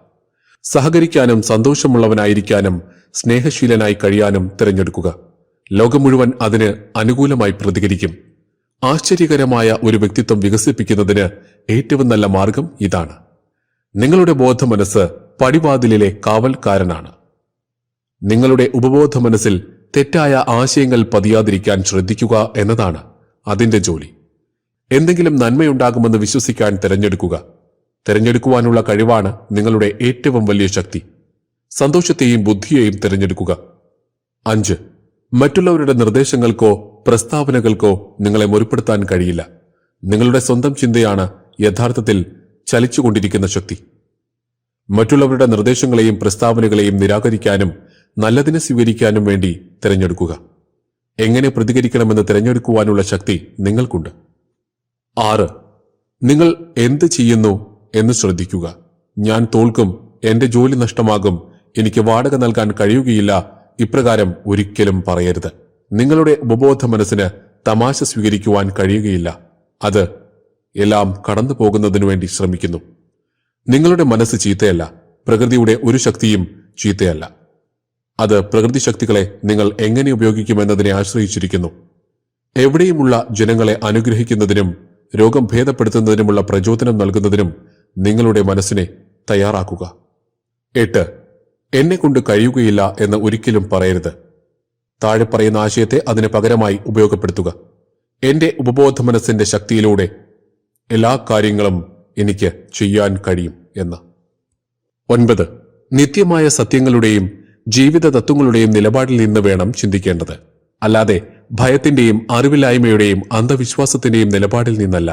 സഹകരിക്കാനും സന്തോഷമുള്ളവനായിരിക്കാനും സ്നേഹശീലനായി കഴിയാനും തിരഞ്ഞെടുക്കുക. ലോകം മുഴുവൻ അതിന് അനുകൂലമായി പ്രതികരിക്കും. ആശ്ചര്യകരമായ ഒരു വ്യക്തിത്വം വികസിപ്പിക്കുന്നതിന് ഏറ്റവും നല്ല മാർഗം ഇതാണ്. നിങ്ങളുടെ ബോധമനസ്സ് പടിവാതിലിലെ കാവൽക്കാരനാണ്. നിങ്ങളുടെ ഉപബോധ മനസ്സിൽ തെറ്റായ ആശയങ്ങൾ പതിയാതിരിക്കാൻ ശ്രദ്ധിക്കുക എന്നതാണ് അതിന്റെ ജോലി. എന്തെങ്കിലും നന്മയുണ്ടാകുമെന്ന് വിശ്വസിക്കാൻ തിരഞ്ഞെടുക്കുക. തിരഞ്ഞെടുക്കുവാനുള്ള കഴിവാണ് നിങ്ങളുടെ ഏറ്റവും വലിയ ശക്തി. സന്തോഷത്തെയും ബുദ്ധിയെയും തിരഞ്ഞെടുക്കുക. 5. മറ്റുള്ളവരുടെ നിർദ്ദേശങ്ങൾക്കോ പ്രസ്താവനകൾക്കോ നിങ്ങളെ മുറിപ്പെടുത്താൻ കഴിയില്ല. നിങ്ങളുടെ സ്വന്തം ചിന്തയാണ് യഥാർത്ഥത്തിൽ ചലിച്ചുകൊണ്ടിരിക്കുന്ന ശക്തി. മറ്റുള്ളവരുടെ നിർദ്ദേശങ്ങളെയും പ്രസ്താവനകളെയും നിരാകരിക്കാനും നല്ലതിനെ സ്വീകരിക്കാനും വേണ്ടി തിരഞ്ഞെടുക്കുക. എങ്ങനെ പ്രതികരിക്കണമെന്ന് തിരഞ്ഞെടുക്കുവാനുള്ള ശക്തി നിങ്ങൾക്കുണ്ട്. 6. നിങ്ങൾ എന്ത് ചെയ്യുന്നു എന്ന് ശ്രദ്ധിക്കുക. ഞാൻ തോൽക്കും, എന്റെ ജോലി നഷ്ടമാകും, എനിക്ക് വാടക നൽകാൻ കഴിയുകയില്ല, ഇപ്രകാരം ഒരിക്കലും പറയരുത്. നിങ്ങളുടെ ഉപബോധ മനസ്സിന് തമാശ സ്വീകരിക്കുവാൻ കഴിയുകയില്ല. അത് എല്ലാം കടന്നു പോകുന്നതിനു വേണ്ടി ശ്രമിക്കുന്നു. നിങ്ങളുടെ മനസ്സ് ചീത്തയല്ല. പ്രകൃതിയുടെ ഒരു ശക്തിയും ചീത്തയല്ല. അത് പ്രകൃതി ശക്തികളെ നിങ്ങൾ എങ്ങനെ ഉപയോഗിക്കുമെന്നതിനെ ആശ്രയിച്ചിരിക്കുന്നു. എവിടെയുമുള്ള ജനങ്ങളെ അനുഗ്രഹിക്കുന്നതിനും രോഗം ഭേദപ്പെടുത്തുന്നതിനുമുള്ള പ്രചോദനം നൽകുന്നതിനും നിങ്ങളുടെ മനസ്സിനെ തയ്യാറാക്കുക. 8. എന്നെ കൊണ്ട് കഴിയുകയില്ല എന്ന് ഒരിക്കലും പറയരുത്. താഴെ പറയുന്ന ആശയത്തെ അതിന് പകരമായി ഉപയോഗപ്പെടുത്തുക. എന്റെ ഉപബോധ മനസ്സിന്റെ ശക്തിയിലൂടെ എല്ലാ കാര്യങ്ങളും എനിക്ക് ചെയ്യാൻ കഴിയും എന്ന്. 9. നിത്യമായ സത്യങ്ങളുടെയും ജീവിത തത്വങ്ങളുടെയും നിലപാടിൽ നിന്ന് വേണം ചിന്തിക്കേണ്ടത്. അല്ലാതെ ഭയത്തിന്റെയും അറിവില്ലായ്മയുടെയും അന്ധവിശ്വാസത്തിന്റെയും നിലപാടിൽ നിന്നല്ല.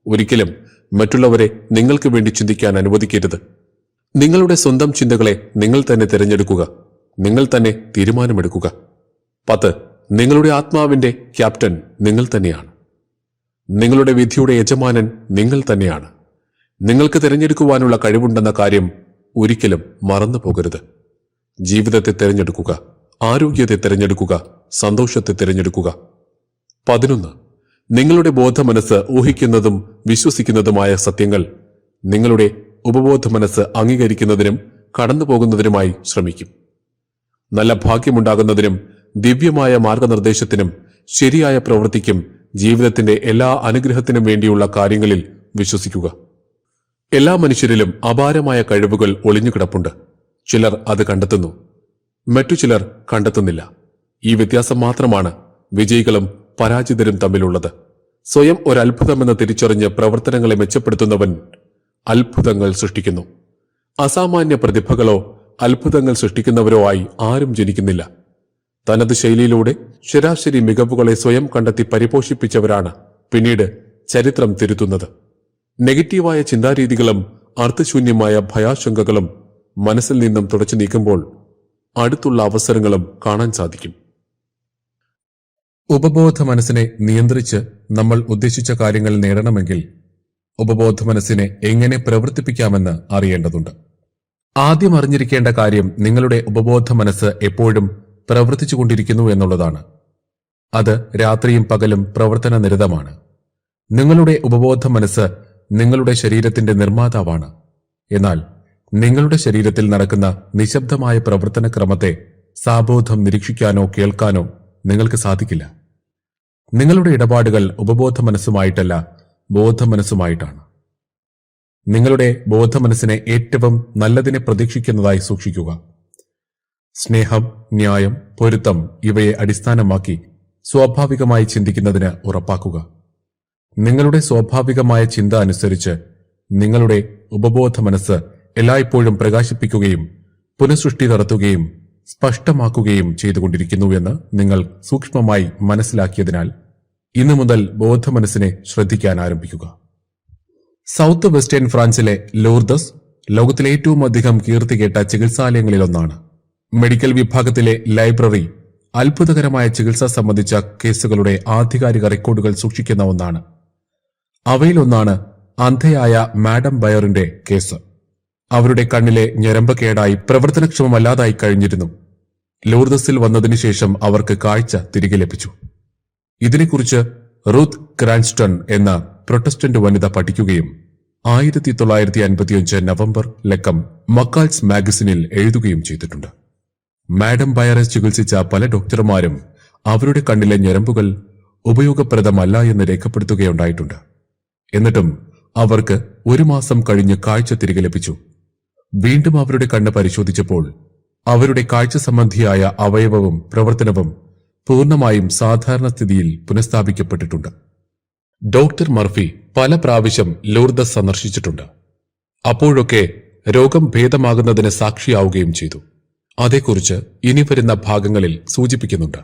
ഒരിക്കലും മറ്റുള്ളവരെ നിങ്ങൾക്ക് വേണ്ടി ചിന്തിക്കാൻ അനുവദിക്കരുത്. നിങ്ങളുടെ സ്വന്തം ചിന്തകളെ നിങ്ങൾ തന്നെ തിരഞ്ഞെടുക്കുക. നിങ്ങൾ തന്നെ തീരുമാനമെടുക്കുക. 10. നിങ്ങളുടെ ആത്മാവിന്റെ ക്യാപ്റ്റൻ നിങ്ങൾ തന്നെയാണ്. നിങ്ങളുടെ വിധിയുടെ യജമാനൻ നിങ്ങൾ തന്നെയാണ്. നിങ്ങൾക്ക് തിരഞ്ഞെടുക്കുവാനുള്ള കഴിവുണ്ടെന്ന കാര്യം ഒരിക്കലും മറന്നു പോകരുത്. ജീവിതത്തെ തിരഞ്ഞെടുക്കുക. ആരോഗ്യത്തെ തിരഞ്ഞെടുക്കുക. സന്തോഷത്തെ തിരഞ്ഞെടുക്കുക. 11. നിങ്ങളുടെ ബോധമനസ്സ് ഊഹിക്കുന്നതും വിശ്വസിക്കുന്നതുമായ സത്യങ്ങൾ നിങ്ങളുടെ ഉപബോധ മനസ്സ് അംഗീകരിക്കുന്നതിനും കടന്നുപോകുന്നതിനുമായി ശ്രമിക്കും. നല്ല ഭാഗ്യമുണ്ടാകുന്നതിനും ദിവ്യമായ മാർഗനിർദ്ദേശത്തിനും ശരിയായ പ്രവൃത്തിക്കും ജീവിതത്തിന്റെ എല്ലാ അനുഗ്രഹത്തിനും വേണ്ടിയുള്ള കാര്യങ്ങളിൽ വിശ്വസിക്കുക. എല്ലാ മനുഷ്യരിലും അപാരമായ കഴിവുകൾ ഒളിഞ്ഞുകിടപ്പുണ്ട്. ചിലർ അത് കണ്ടെത്തുന്നു, മറ്റു ചിലർ കണ്ടെത്തുന്നില്ല. ഈ വ്യത്യാസം മാത്രമാണ് വിജയികളും പരാജിതരും തമ്മിലുള്ളത്. സ്വയം ഒരത്ഭുതമെന്ന് തിരിച്ചറിഞ്ഞ് പ്രവർത്തനങ്ങളെ മെച്ചപ്പെടുത്തുന്നവൻ അത്ഭുതങ്ങൾ സൃഷ്ടിക്കുന്നു. അസാമാന്യ പ്രതിഭകളോ അത്ഭുതങ്ങൾ സൃഷ്ടിക്കുന്നവരോ ആയി ആരും ജനിക്കുന്നില്ല. തനത് ശൈലിയിലൂടെ ശരാശരി മികവുകളെ സ്വയം കണ്ടെത്തി പരിപോഷിപ്പിച്ചവരാണ് പിന്നീട് ചരിത്രം തിരുത്തുന്നത്. നെഗറ്റീവായ ചിന്താരീതികളും അർത്ഥശൂന്യമായ ഭയാശങ്കകളും മനസ്സിൽ നിന്നും തുടച്ചു നീക്കുമ്പോൾ അടുത്തുള്ള അവസരങ്ങളും കാണാൻ സാധിക്കും. ഉപബോധ മനസ്സിനെ നിയന്ത്രിച്ച് നമ്മൾ ഉദ്ദേശിച്ച കാര്യങ്ങൾ നേടണമെങ്കിൽ ഉപബോധ മനസ്സിനെ എങ്ങനെ പ്രവർത്തിപ്പിക്കാമെന്ന് അറിയേണ്ടതുണ്ട്. ആദ്യം അറിഞ്ഞിരിക്കേണ്ട കാര്യം നിങ്ങളുടെ ഉപബോധ മനസ്സ് എപ്പോഴും പ്രവർത്തിച്ചുകൊണ്ടിരിക്കുന്നു എന്നുള്ളതാണ്. അത് രാത്രിയും പകലും പ്രവർത്തന നിരതമാണ്. നിങ്ങളുടെ ഉപബോധ മനസ്സ് നിങ്ങളുടെ ശരീരത്തിന്റെ നിർമ്മാതാവാണ്. എന്നാൽ നിങ്ങളുടെ ശരീരത്തിൽ നടക്കുന്ന നിശബ്ദമായ പ്രവർത്തന ക്രമത്തെ സാബോധം നിരീക്ഷിക്കാനോ കേൾക്കാനോ നിങ്ങൾക്ക് സാധിക്കില്ല. നിങ്ങളുടെ ഇടപാടുകൾ ഉപബോധ മനസ്സുമായിട്ടല്ല, ബോധ മനസ്സുമായിട്ടാണ്. നിങ്ങളുടെ ബോധ മനസ്സിനെ ഏറ്റവും നല്ലതിനെ പ്രതീക്ഷിക്കുന്നതായി സൂക്ഷിക്കുക. സ്നേഹം, ന്യായം, പൊരുത്തം ഇവയെ അടിസ്ഥാനമാക്കി സ്വാഭാവികമായി ചിന്തിക്കുന്നതിന് ഉറപ്പാക്കുക. നിങ്ങളുടെ സ്വാഭാവികമായ ചിന്ത അനുസരിച്ച് നിങ്ങളുടെ ഉപബോധ മനസ്സ് എല്ലായ്പ്പോഴും പ്രകാശിപ്പിക്കുകയും പുനഃസൃഷ്ടി നടത്തുകയും സ്പഷ്ടമാക്കുകയും ചെയ്തുകൊണ്ടിരിക്കുന്നുവെന്ന് നിങ്ങൾ സൂക്ഷ്മമായി മനസ്സിലാക്കിയതിനാൽ ഇന്നു മുതൽ ബോധ മനസ്സിനെ ശ്രദ്ധിക്കാൻ ആരംഭിക്കുക. സൗത്ത് വെസ്റ്റേൺ ഫ്രാൻസിലെ ലൂർദസ് ലോകത്തിലെ ഏറ്റവും അധികം കീർത്തികേട്ട ചികിത്സാലയങ്ങളിലൊന്നാണ്. മെഡിക്കൽ വിഭാഗത്തിലെ ലൈബ്രറി അത്ഭുതകരമായ ചികിത്സ സംബന്ധിച്ച കേസുകളുടെ ആധികാരിക റെക്കോർഡുകൾ സൂക്ഷിക്കുന്ന ഒന്നാണ്. അവയിലൊന്നാണ് അന്ധയായ മാഡം ബയറിന്റെ കേസ്. അവരുടെ കണ്ണിലെ ഞരമ്പ് കേടായി പ്രവർത്തനക്ഷമമല്ലാതായി കഴിഞ്ഞിരുന്നു. ലൂർദസിൽ വന്നതിനു ശേഷം അവർക്ക് കാഴ്ച തിരികെ ലഭിച്ചു. ഇതിനെക്കുറിച്ച് റൂത്ത് ക്രാൻസ്റ്റൺ എന്ന പ്രൊട്ടസ്റ്റന്റ് വനിത പഠിക്കുകയും 1955 നവംബർ ലക്കം മക്കാൾസ് മാഗസിനിൽ എഴുതുകയും ചെയ്തിട്ടുണ്ട്. മാഡം ബയറെ ചികിത്സിച്ച പല ഡോക്ടർമാരും അവരുടെ കണ്ണിലെ ഞരമ്പുകൾ ഉപയോഗപ്രദമല്ല എന്ന് രേഖപ്പെടുത്തുകയുണ്ടായിട്ടുണ്ട്. എന്നിട്ടും അവർക്ക് 1 മാസം കഴിഞ്ഞ് കാഴ്ച തിരികെ ലഭിച്ചു. വീണ്ടും അവരുടെ കണ്ണ് പരിശോധിച്ചപ്പോൾ അവരുടെ കാഴ്ച സംബന്ധിയായ അവയവവും പ്രവർത്തനവും പൂർണ്ണമായും സാധാരണ സ്ഥിതിയിൽ പുനഃസ്ഥാപിക്കപ്പെട്ടിട്ടുണ്ട്. ഡോക്ടർ മർഫി പല പ്രാവശ്യം ലൂർദസ് സന്ദർശിച്ചിട്ടുണ്ട്. അപ്പോഴൊക്കെ രോഗം ഭേദമാകുന്നതിന് സാക്ഷിയാവുകയും ചെയ്തു. അതേക്കുറിച്ച് ഇനി വരുന്ന ഭാഗങ്ങളിൽ സൂചിപ്പിക്കുന്നുണ്ട്.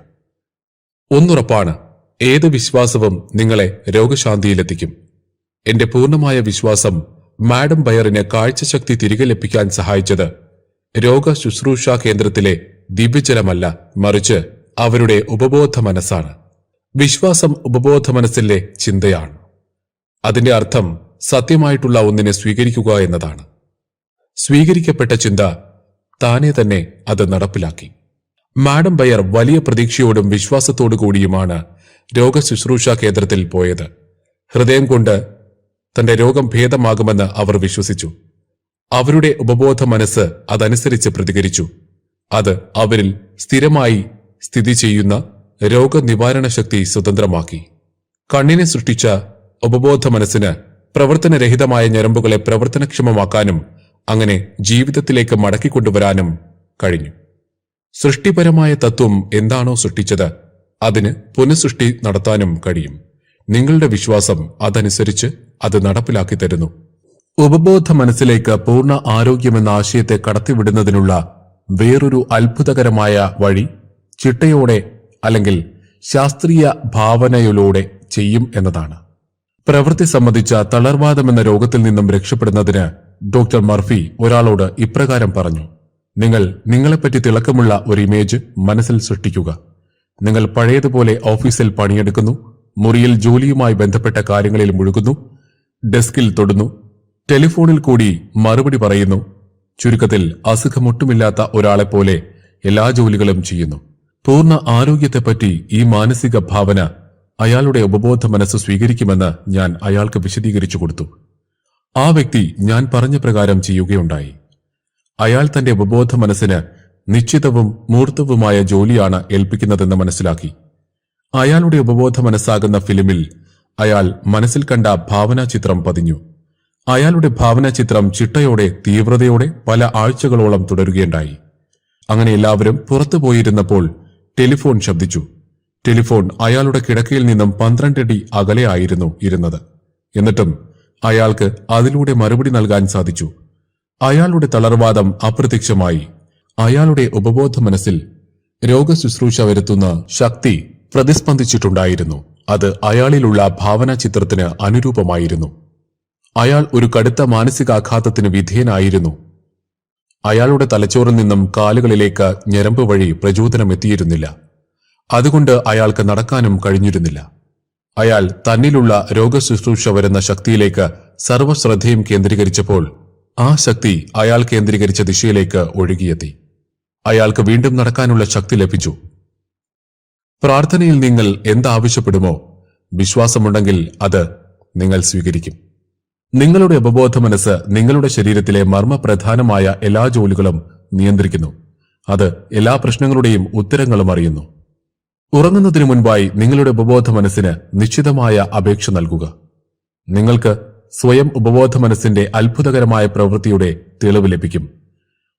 ഒന്നുറപ്പാണ്, ഏത് വിശ്വാസവും നിങ്ങളെ രോഗശാന്തിയിലെത്തിക്കും. എന്റെ പൂർണ്ണമായ വിശ്വാസം മാഡം ബയറിന് കാഴ്ചശക്തി തിരികെ ലഭിക്കാൻ സഹായിച്ചത് രോഗ ശുശ്രൂഷാ കേന്ദ്രത്തിലെ ദിവ്യജലമല്ല, മറിച്ച് അവരുടെ ഉപബോധ മനസ്സാണ്. വിശ്വാസം ഉപബോധ മനസ്സിലെ ചിന്തയാണ്. അതിന്റെ അർത്ഥം സത്യമായിട്ടുള്ള ഒന്നിനെ സ്വീകരിക്കുക എന്നതാണ്. സ്വീകരിക്കപ്പെട്ട ചിന്ത താനെ തന്നെ അത് നടപ്പിലാക്കി. മാഡം ബയർ വലിയ പ്രതീക്ഷയോടും വിശ്വാസത്തോടു കൂടിയുമാണ് രോഗശുശ്രൂഷാ കേന്ദ്രത്തിൽ പോയത്. ഹൃദയം കൊണ്ട് തന്റെ രോഗം ഭേദമാകുമെന്ന് അവർ വിശ്വസിച്ചു. അവരുടെ ഉപബോധ മനസ്സ് അതനുസരിച്ച് പ്രതികരിച്ചു. അത് അവരിൽ സ്ഥിരമായി സ്ഥിതി ചെയ്യുന്ന രോഗനിവാരണ ശക്തി സ്വതന്ത്രമാക്കി. കണ്ണിനെ സൃഷ്ടിച്ച ഉപബോധ മനസ്സിന് പ്രവർത്തനരഹിതമായ ഞരമ്പുകളെ പ്രവർത്തനക്ഷമമാക്കാനും അങ്ങനെ ജീവിതത്തിലേക്ക് മടക്കിക്കൊണ്ടുവരാനും കഴിഞ്ഞു. സൃഷ്ടിപരമായ തത്വം എന്താണോ സൃഷ്ടിച്ചത് അതിന് പുനഃസൃഷ്ടി നടത്താനും കഴിയും. നിങ്ങളുടെ വിശ്വാസം അതനുസരിച്ച് അത് നടപ്പിലാക്കി തരുന്നു. ഉപബോധ മനസ്സിലേക്ക് പൂർണ്ണ ആരോഗ്യമെന്ന ആശയത്തെ കടത്തിവിടുന്നതിനുള്ള വേറൊരു അത്ഭുതകരമായ വഴി ചിട്ടയോടെ അല്ലെങ്കിൽ ശാസ്ത്രീയ ഭാവനയിലൂടെ ചെയ്യും എന്നതാണ്. പ്രവൃത്തി സംബന്ധിച്ച തളർവാദമെന്ന രോഗത്തിൽ നിന്നും രക്ഷപ്പെടുന്നതിന് ഡോക്ടർ മർഫി ഒരാളോട് ഇപ്രകാരം പറഞ്ഞു: നിങ്ങളെപ്പറ്റി തിളക്കമുള്ള ഒരു ഇമേജ് മനസ്സിൽ സൃഷ്ടിക്കുക. നിങ്ങൾ പഴയതുപോലെ ഓഫീസിൽ പണിയെടുക്കുന്നു, മുറിയിൽ ജോലിയുമായി ബന്ധപ്പെട്ട കാര്യങ്ങളിൽ മുഴുകുന്നു, ഡെസ്കിൽ തൊടുന്നു, ടെലിഫോണിൽ കൂടി മറുപടി പറയുന്നു. ചുരുക്കത്തിൽ അസുഖമൊട്ടുമില്ലാത്ത ഒരാളെപ്പോലെ എല്ലാ ജോലികളും ചെയ്യുന്നു. പൂർണ്ണ ആരോഗ്യത്തെപ്പറ്റി ഈ മാനസിക ഭാവന അയാളുടെ ഉപബോധ മനസ്സ് സ്വീകരിക്കുമെന്ന് ഞാൻ അയാൾക്ക് വിശദീകരിച്ചു കൊടുത്തു. ആ വ്യക്തി ഞാൻ പറഞ്ഞ പ്രകാരം ചെയ്യുകയുണ്ടായി. അയാൾ തന്റെ ഉപബോധ മനസ്സിന് നിശ്ചിതവും മൂർത്തവുമായ ജോലിയാണ് ഏൽപ്പിക്കുന്നതെന്ന് മനസ്സിലാക്കി. അയാളുടെ ഉപബോധ മനസ്സാകുന്ന ഫിലിമിൽ അയാൾ മനസ്സിൽ കണ്ട ഭാവനാ ചിത്രം പതിഞ്ഞു. അയാളുടെ ഭാവനാ ചിത്രം ചിട്ടയോടെ തീവ്രതയോടെ പല ആഴ്ചകളോളം തുടരുകയുണ്ടായി. അങ്ങനെ എല്ലാവരും പുറത്തു പോയിരുന്നപ്പോൾ ടെലിഫോൺ ശബ്ദിച്ചു. ടെലിഫോൺ അയാളുടെ കിടക്കയിൽ നിന്നും 12 അടി അകലെയായിരുന്നു ഇരുന്നത്. എന്നിട്ടും അയാൾക്ക് അതിലൂടെ മറുപടി നൽകാൻ സാധിച്ചു. അയാളുടെ തളർവാദം അപ്രത്യക്ഷമായി. അയാളുടെ ഉപബോധ മനസ്സിൽ രോഗശുശ്രൂഷ വരുത്തുന്ന ശക്തി പ്രതിസ്പന്ദിച്ചിട്ടുണ്ടായിരുന്നു. അത് അയാളിലുള്ള ഭാവനാ ചിത്രത്തിന് അനുരൂപമായിരുന്നു. അയാൾ ഒരു കടുത്ത മാനസികാഘാതത്തിന് വിധേയനായിരുന്നു. അയാളുടെ തലച്ചോറിൽ നിന്നും കാലുകളിലേക്ക് ഞരമ്പ് വഴി പ്രചോദനം എത്തിയിരുന്നില്ല. അതുകൊണ്ട് അയാൾക്ക് നടക്കാനും കഴിഞ്ഞിരുന്നില്ല. അയാൾ തന്നിലുള്ള രോഗശുശ്രൂഷ വരുന്ന ശക്തിയിലേക്ക് സർവ്വശ്രദ്ധയും കേന്ദ്രീകരിച്ചപ്പോൾ ആ ശക്തി അയാൾ കേന്ദ്രീകരിച്ച ദിശയിലേക്ക് ഒഴുകിയെത്തി. അയാൾക്ക് വീണ്ടും നടക്കാനുള്ള ശക്തി ലഭിച്ചു. പ്രാർത്ഥനയിൽ നിങ്ങൾ എന്താവശ്യപ്പെടുമോ വിശ്വാസമുണ്ടെങ്കിൽ അത് നിങ്ങൾ സ്വീകരിക്കും. നിങ്ങളുടെ ഉപബോധ മനസ്സ് നിങ്ങളുടെ ശരീരത്തിലെ മർമ്മപ്രധാനമായ എല്ലാ ജോലികളും നിയന്ത്രിക്കുന്നു. അത് എല്ലാ പ്രശ്നങ്ങളുടെയും ഉത്തരങ്ങളും അറിയുന്നു. ഉറങ്ങുന്നതിനു മുൻപായി നിങ്ങളുടെ ഉപബോധ മനസ്സിന് നിശ്ചിതമായ അപേക്ഷ നൽകുക. നിങ്ങൾക്ക് സ്വയം ഉപബോധ മനസ്സിന്റെ അത്ഭുതകരമായ പ്രവൃത്തിയുടെ തെളിവ് ലഭിക്കും.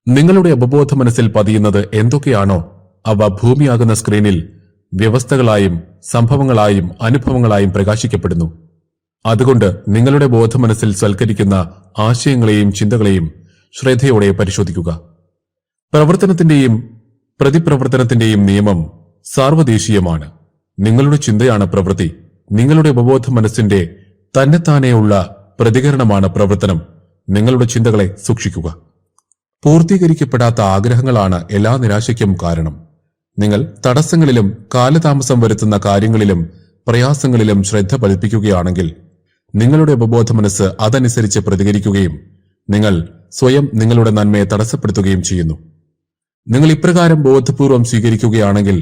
നിങ്ങളുടെ ഉപബോധ മനസ്സിൽ പതിയുന്നത് എന്തൊക്കെയാണോ അവ ഭൂമിയാകുന്ന സ്ക്രീനിൽ വ്യവസ്ഥകളായും സംഭവങ്ങളായും അനുഭവങ്ങളായും പ്രകാശിക്കപ്പെടുന്നു. അതുകൊണ്ട് നിങ്ങളുടെ ബോധമനസ്സിൽ സൽക്കരിക്കുന്ന ആശയങ്ങളെയും ചിന്തകളെയും ശ്രദ്ധയോടെ പരിശോധിക്കുക. പ്രവർത്തനത്തിന്റെയും പ്രതിപ്രവർത്തനത്തിന്റെയും നിയമം സാർവദേശീയമാണ്. നിങ്ങളുടെ ചിന്തയാണ് പ്രവൃത്തി. നിങ്ങളുടെ ഉപബോധ മനസ്സിന്റെ തന്നെത്താനെയുള്ള പ്രതികരണമാണ് പ്രവർത്തനം. നിങ്ങളുടെ ചിന്തകളെ സൂക്ഷിക്കുക. പൂർത്തീകരിക്കപ്പെടാത്ത ആഗ്രഹങ്ങളാണ് എല്ലാ നിരാശയ്ക്കും കാരണം. നിങ്ങൾ തടസ്സങ്ങളിലും കാലതാമസം വരുത്തുന്ന കാര്യങ്ങളിലും പ്രയാസങ്ങളിലും ശ്രദ്ധ പതിപ്പിക്കുകയാണെങ്കിൽ നിങ്ങളുടെ ഉപബോധ മനസ്സ് അതനുസരിച്ച് പ്രതികരിക്കുകയും നിങ്ങൾ സ്വയം നിങ്ങളുടെ നന്മയെ തടസ്സപ്പെടുത്തുകയും ചെയ്യുന്നു. നിങ്ങൾ ഇപ്രകാരം ബോധപൂർവം സ്വീകരിക്കുകയാണെങ്കിൽ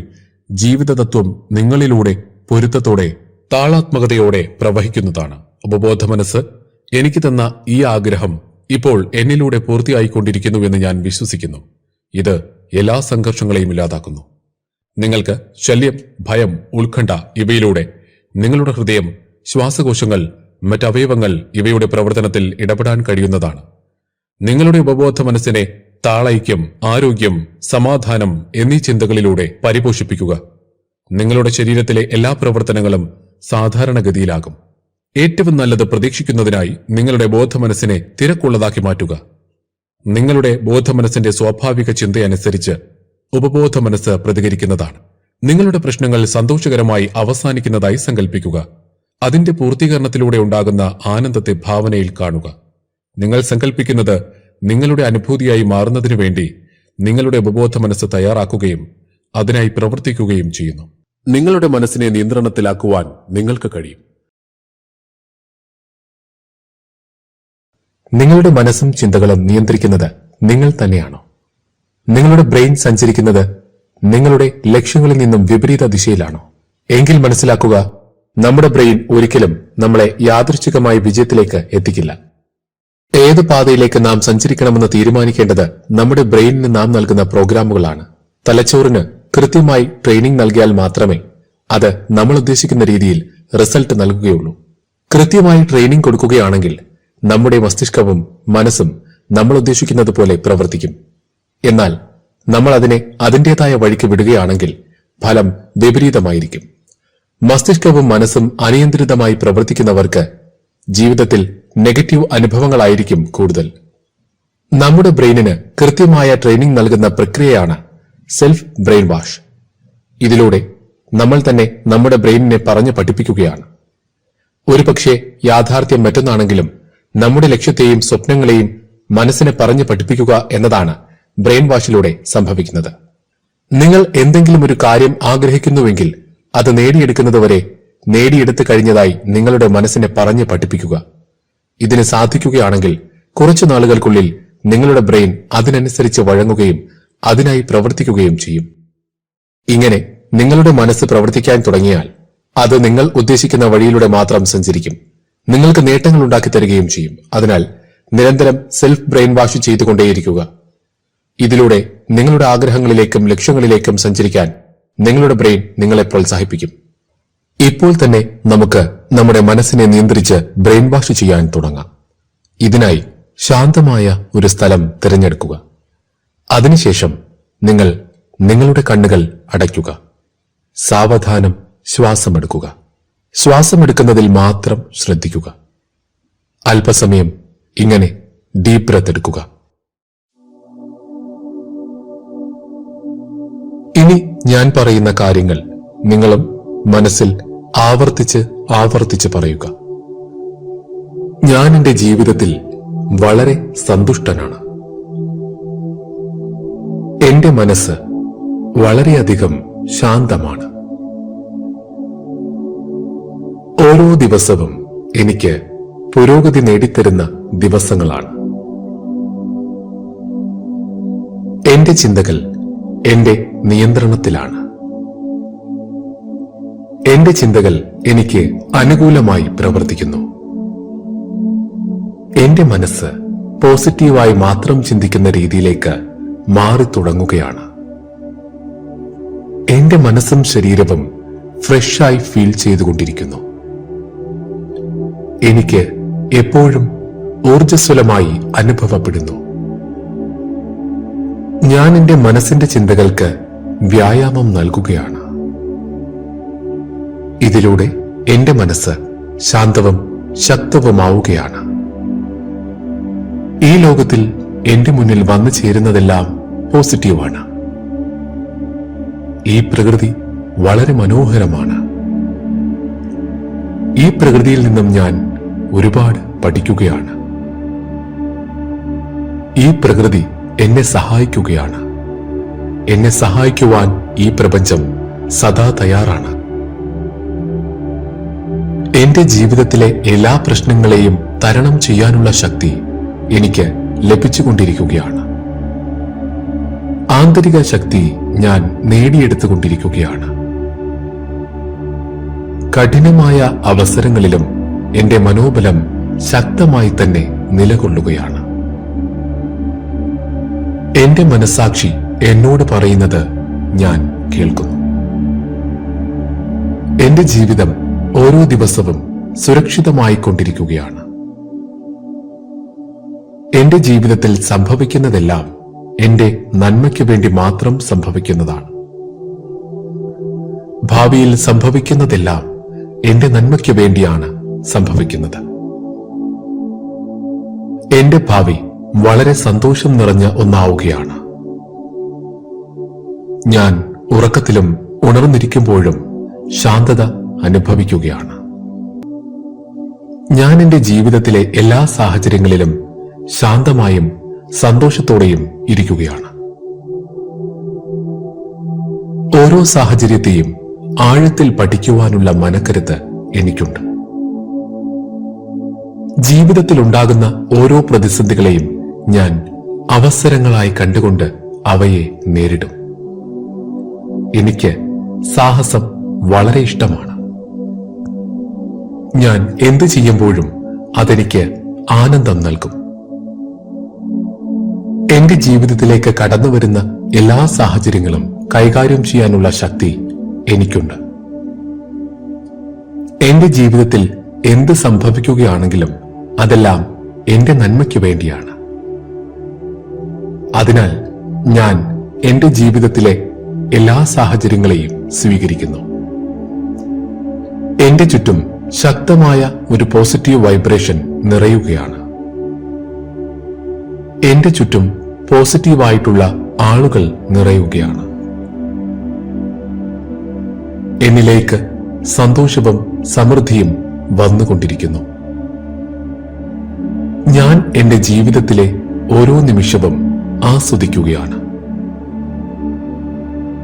ജീവിത തത്വം നിങ്ങളിലൂടെ പൊരുത്തത്തോടെ താളാത്മകതയോടെ പ്രവഹിക്കുന്നതാണ്. ഉപബോധ മനസ്സ് എനിക്ക് തന്ന ഈ ആഗ്രഹം ഇപ്പോൾ എന്നിലൂടെ പൂർത്തിയായിക്കൊണ്ടിരിക്കുന്നുവെന്ന് ഞാൻ വിശ്വസിക്കുന്നു. ഇത് എല്ലാ സംഘർഷങ്ങളെയും ഇല്ലാതാക്കുന്നു. നിങ്ങൾക്ക് ശല്യം, ഭയം, ഉത്കണ്ഠ ഇവയിലൂടെ നിങ്ങളുടെ ഹൃദയം, ശ്വാസകോശങ്ങൾ, മറ്റവയവങ്ങൾ ഇവയുടെ പ്രവർത്തനത്തിൽ ഇടപെടാൻ കഴിയുന്നതാണ്. നിങ്ങളുടെ ഉപബോധ മനസ്സിനെ താളൈക്യം, ആരോഗ്യം, സമാധാനം എന്നീ ചിന്തകളിലൂടെ പരിപോഷിപ്പിക്കുക. നിങ്ങളുടെ ശരീരത്തിലെ എല്ലാ പ്രവർത്തനങ്ങളും സാധാരണഗതിയിലാകും. ഏറ്റവും നല്ലത് പ്രതീക്ഷിക്കുന്നതിനായി നിങ്ങളുടെ ബോധമനസ്സിനെ തിരക്കുള്ളതാക്കി മാറ്റുക. നിങ്ങളുടെ ബോധമനസ്സിന്റെ സ്വാഭാവിക ചിന്തയനുസരിച്ച് ഉപബോധ മനസ്സ് പ്രതികരിക്കുന്നതാണ്. നിങ്ങളുടെ പ്രശ്നങ്ങൾ സന്തോഷകരമായി അവസാനിക്കുന്നതായി സങ്കല്പിക്കുക. അതിന്റെ പൂർത്തീകരണത്തിലൂടെ ഉണ്ടാകുന്ന ആനന്ദത്തെ ഭാവനയിൽ കാണുക. നിങ്ങൾ സങ്കല്പിക്കുന്നത് നിങ്ങളുടെ അനുഭൂതിയായി മാറുന്നതിനു വേണ്ടി നിങ്ങളുടെ ഉപബോധ മനസ്സ് തയ്യാറാക്കുകയും അതിനായി പ്രവർത്തിക്കുകയും ചെയ്യുന്നു. നിങ്ങളുടെ മനസ്സിനെ നിയന്ത്രണത്തിലാക്കുവാൻ നിങ്ങൾക്ക് കഴിയും. നിങ്ങളുടെ മനസ്സും ചിന്തകളും നിയന്ത്രിക്കുന്നത് നിങ്ങൾ തന്നെയാണോ? നിങ്ങളുടെ ബ്രെയിൻ സഞ്ചരിക്കുന്നത് നിങ്ങളുടെ ലക്ഷ്യങ്ങളിൽ നിന്നും വിപരീത ദിശയിലാണോ? എങ്കിൽ മനസ്സിലാക്കുക, നമ്മുടെ ബ്രെയിൻ ഒരിക്കലും നമ്മളെ യാദൃച്ഛികമായി വിജയത്തിലേക്ക് എത്തിക്കില്ല. ഏത് പാതയിലേക്ക് നാം സഞ്ചരിക്കണമെന്ന് തീരുമാനിക്കേണ്ടത് നമ്മുടെ ബ്രെയിനിന് നാം നൽകുന്ന പ്രോഗ്രാമുകളാണ്. തലച്ചോറിന് കൃത്യമായി ട്രെയിനിംഗ് നൽകിയാൽ മാത്രമേ അത് നമ്മൾ ഉദ്ദേശിക്കുന്ന രീതിയിൽ റിസൾട്ട് നൽകുകയുള്ളൂ. കൃത്യമായി ട്രെയിനിംഗ് കൊടുക്കുകയാണെങ്കിൽ നമ്മുടെ മസ്തിഷ്കവും മനസ്സും നമ്മൾ ഉദ്ദേശിക്കുന്നത് പോലെ പ്രവർത്തിക്കും. എന്നാൽ നമ്മൾ അതിനെ അതിന്റേതായ വഴിക്ക് വിടുകയാണെങ്കിൽ ഫലം വിപരീതമായിരിക്കും. മസ്തിഷ്കവും മനസ്സും അനിയന്ത്രിതമായി പ്രവർത്തിക്കുന്നവർക്ക് ജീവിതത്തിൽ നെഗറ്റീവ് അനുഭവങ്ങളായിരിക്കും കൂടുതൽ. നമ്മുടെ ബ്രെയിനിന് കൃത്യമായ ട്രെയിനിംഗ് നൽകുന്ന പ്രക്രിയയാണ് സെൽഫ് ബ്രെയിൻ വാഷ്. ഇതിലൂടെ നമ്മൾ തന്നെ നമ്മുടെ ബ്രെയിനിനെ പറഞ്ഞു പഠിപ്പിക്കുകയാണ്. ഒരുപക്ഷെ യാഥാർത്ഥ്യം മറ്റൊന്നാണെങ്കിലും നമ്മുടെ ലക്ഷ്യത്തെയും സ്വപ്നങ്ങളെയും മനസ്സിനെ പറഞ്ഞു പഠിപ്പിക്കുക എന്നതാണ് ബ്രെയിൻ വാഷിലൂടെ സംഭവിക്കുന്നത്. നിങ്ങൾ എന്തെങ്കിലും ഒരു കാര്യം ആഗ്രഹിക്കുന്നുവെങ്കിൽ അത് നേടിയെടുക്കുന്നതുവരെ നേടിയെടുത്തു കഴിഞ്ഞതായി നിങ്ങളുടെ മനസ്സിനെ പറഞ്ഞു പഠിപ്പിക്കുക. ഇതിന് സാധിക്കുകയാണെങ്കിൽ കുറച്ചു നാളുകൾക്കുള്ളിൽ നിങ്ങളുടെ ബ്രെയിൻ അതിനനുസരിച്ച് വഴങ്ങുകയും അതിനായി പ്രവർത്തിക്കുകയും ചെയ്യും. ഇങ്ങനെ നിങ്ങളുടെ മനസ്സ് പ്രവർത്തിക്കാൻ തുടങ്ങിയാൽ അത് നിങ്ങൾ ഉദ്ദേശിക്കുന്ന വഴിയിലൂടെ മാത്രം സഞ്ചരിക്കും. നിങ്ങൾക്ക് നേട്ടങ്ങൾ ഉണ്ടാക്കി തരികയും ചെയ്യും. അതിനാൽ നിരന്തരം സെൽഫ് ബ്രെയിൻ വാഷ് ചെയ്തുകൊണ്ടേയിരിക്കുക. ഇതിലൂടെ നിങ്ങളുടെ ആഗ്രഹങ്ങളിലേക്കും ലക്ഷ്യങ്ങളിലേക്കും സഞ്ചരിക്കാൻ നിങ്ങളുടെ ബ്രെയിൻ നിങ്ങളെ പ്രോത്സാഹിപ്പിക്കും. ഇപ്പോൾ തന്നെ നമുക്ക് നമ്മുടെ മനസ്സിനെ നിയന്ത്രിച്ച് ബ്രെയിൻ വാഷ് ചെയ്യാൻ തുടങ്ങാം. ഇതിനായി ശാന്തമായ ഒരു സ്ഥലം തിരഞ്ഞെടുക്കുക. അതിനുശേഷം നിങ്ങൾ നിങ്ങളുടെ കണ്ണുകൾ അടയ്ക്കുക. സാവധാനം ശ്വാസമെടുക്കുക. ശ്വാസമെടുക്കുന്നതിൽ മാത്രം ശ്രദ്ധിക്കുക. അല്പസമയം ഇങ്ങനെ ഡീപ് ബ്രെത്ത് എടുക്കുക. ഇനി ഞാൻ പറയുന്ന കാര്യങ്ങൾ നിങ്ങളും മനസ്സിൽ ആവർത്തിച്ച് പറയുക. ഞാൻ എന്റെ ജീവിതത്തിൽ വളരെ സന്തുഷ്ടനാണ്. എന്റെ മനസ്സ് വളരെയധികം ശാന്തമാണ്. ഓരോ ദിവസവും എനിക്ക് പുരോഗതി നേടിത്തരുന്ന ദിവസങ്ങളാണ്. എന്റെ ചിന്തകൾ എന്റെ നിയന്ത്രണത്തിലാണ്. എന്റെ ചിന്തകൾ എനിക്ക് അനുകൂലമായി പ്രവർത്തിക്കുന്നു. എന്റെ മനസ്സ് പോസിറ്റീവായി മാത്രം ചിന്തിക്കുന്ന രീതിയിലേക്ക് മാറി തുടങ്ങുകയാണ്. എന്റെ മനസ്സും ശരീരവും ഫ്രഷായി ഫീൽ ചെയ്തുകൊണ്ടിരിക്കുന്നു. എനിക്ക് എപ്പോഴും ഊർജ്ജസ്വലമായി അനുഭവപ്പെടുന്നു. ഞാൻ എന്റെ മനസ്സിന്റെ ചിന്തകൾക്ക് വ്യായാമം നൽകുകയാണ്. ഇതിലൂടെ എന്റെ മനസ്സ് ശാന്തവും ശക്തവുമാവുകയാണ്. ഈ ലോകത്തിൽ എന്റെ മുന്നിൽ വന്നു ചേരുന്നതെല്ലാം പോസിറ്റീവാണ്. ഈ പ്രകൃതി വളരെ മനോഹരമാണ്. ഈ പ്രകൃതിയിൽ നിന്നും ഞാൻ ഒരുപാട് പഠിക്കുകയാണ്. ഈ പ്രകൃതി എന്നെ സഹായിക്കുകയാണ്. എന്നെ സഹായിക്കുവാൻ ഈ പ്രപഞ്ചം സദാ തയ്യാറാണ്. എന്റെ ജീവിതത്തിലെ എല്ലാ പ്രശ്നങ്ങളെയും തരണം ചെയ്യാനുള്ള ശക്തി എനിക്ക് ലഭിച്ചുകൊണ്ടിരിക്കുകയാണ്. ആന്തരിക ശക്തി ഞാൻ നേടിയെടുത്തുകൊണ്ടിരിക്കുകയാണ്. കഠിനമായ അവസരങ്ങളിലും എന്റെ മനോബലം ശക്തമായി തന്നെ നിലകൊള്ളുകയാണ്. എന്റെ മനസ്സാക്ഷി എന്നോട് പറയുന്നത് ഞാൻ കേൾക്കുന്നു. എന്റെ ജീവിതം ഓരോ ദിവസവും സുരക്ഷിതമായി കൊണ്ടിരിക്കുകയാണ്. എന്റെ ജീവിതത്തിൽ സംഭവിക്കുന്നതെല്ലാം എന്റെ നന്മയ്ക്ക് വേണ്ടി മാത്രം സംഭവിക്കുന്നതാണ്. ഭാവിയിൽ സംഭവിക്കുന്നതെല്ലാം എന്റെ നന്മയ്ക്ക് വേണ്ടിയാണ് സംഭവിക്കുന്നത്. എന്റെ ഭാവി വളരെ സന്തോഷം നിറഞ്ഞ ഒന്നാവുകയാണ്. ഞാൻ ഉറക്കത്തിലും ഉണർന്നിരിക്കുമ്പോഴും ശാന്തത അനുഭവിക്കുകയാണ്. ഞാൻ എന്റെ ജീവിതത്തിലെ എല്ലാ സാഹചര്യങ്ങളിലും ശാന്തമായും സന്തോഷത്തോടെയും ഇരിക്കുകയാണ്. ഓരോ സാഹചര്യത്തെയും ആഴത്തിൽ പഠിക്കുവാനുള്ള മനക്കരുത്ത് എനിക്കുണ്ട്. ജീവിതത്തിൽ ഉണ്ടാകുന്ന ഓരോ പ്രതിസന്ധികളെയും ഞാൻ അവസരങ്ങളായി കണ്ടുകൊണ്ട് അവയെ നേരിടും. എനിക്ക് സാഹസം വളരെ ഇഷ്ടമാണ്. ഞാൻ എന്തു ചെയ്യുമ്പോഴും അതെനിക്ക് ആനന്ദം നൽകും. എന്റെ ജീവിതത്തിലേക്ക് കടന്നുവരുന്ന എല്ലാ സാഹചര്യങ്ങളും കൈകാര്യം ചെയ്യാനുള്ള ശക്തി എനിക്കുണ്ട്. എന്റെ ജീവിതത്തിൽ എന്ത് സംഭവിക്കുകയാണെങ്കിലും അതെല്ലാം എന്റെ നന്മയ്ക്ക് വേണ്ടിയാണ്. അതിനാൽ ഞാൻ എന്റെ ജീവിതത്തിലെ എല്ലാ സാഹചര്യങ്ങളെയും സ്വീകരിക്കുന്നു. എന്റെ ചുറ്റും ശക്തമായ ഒരു പോസിറ്റീവ് വൈബ്രേഷൻ നിറയുകയാണ്. എന്റെ ചുറ്റും പോസിറ്റീവായിട്ടുള്ള ആളുകൾ നിറയുകയാണ്. എന്നിലേക്ക് സന്തോഷവും സമൃദ്ധിയും വന്നുകൊണ്ടിരിക്കുന്നു. ഞാൻ എന്റെ ജീവിതത്തിലെ ഓരോ നിമിഷവും ആസ്വദിക്കുകയാണ്.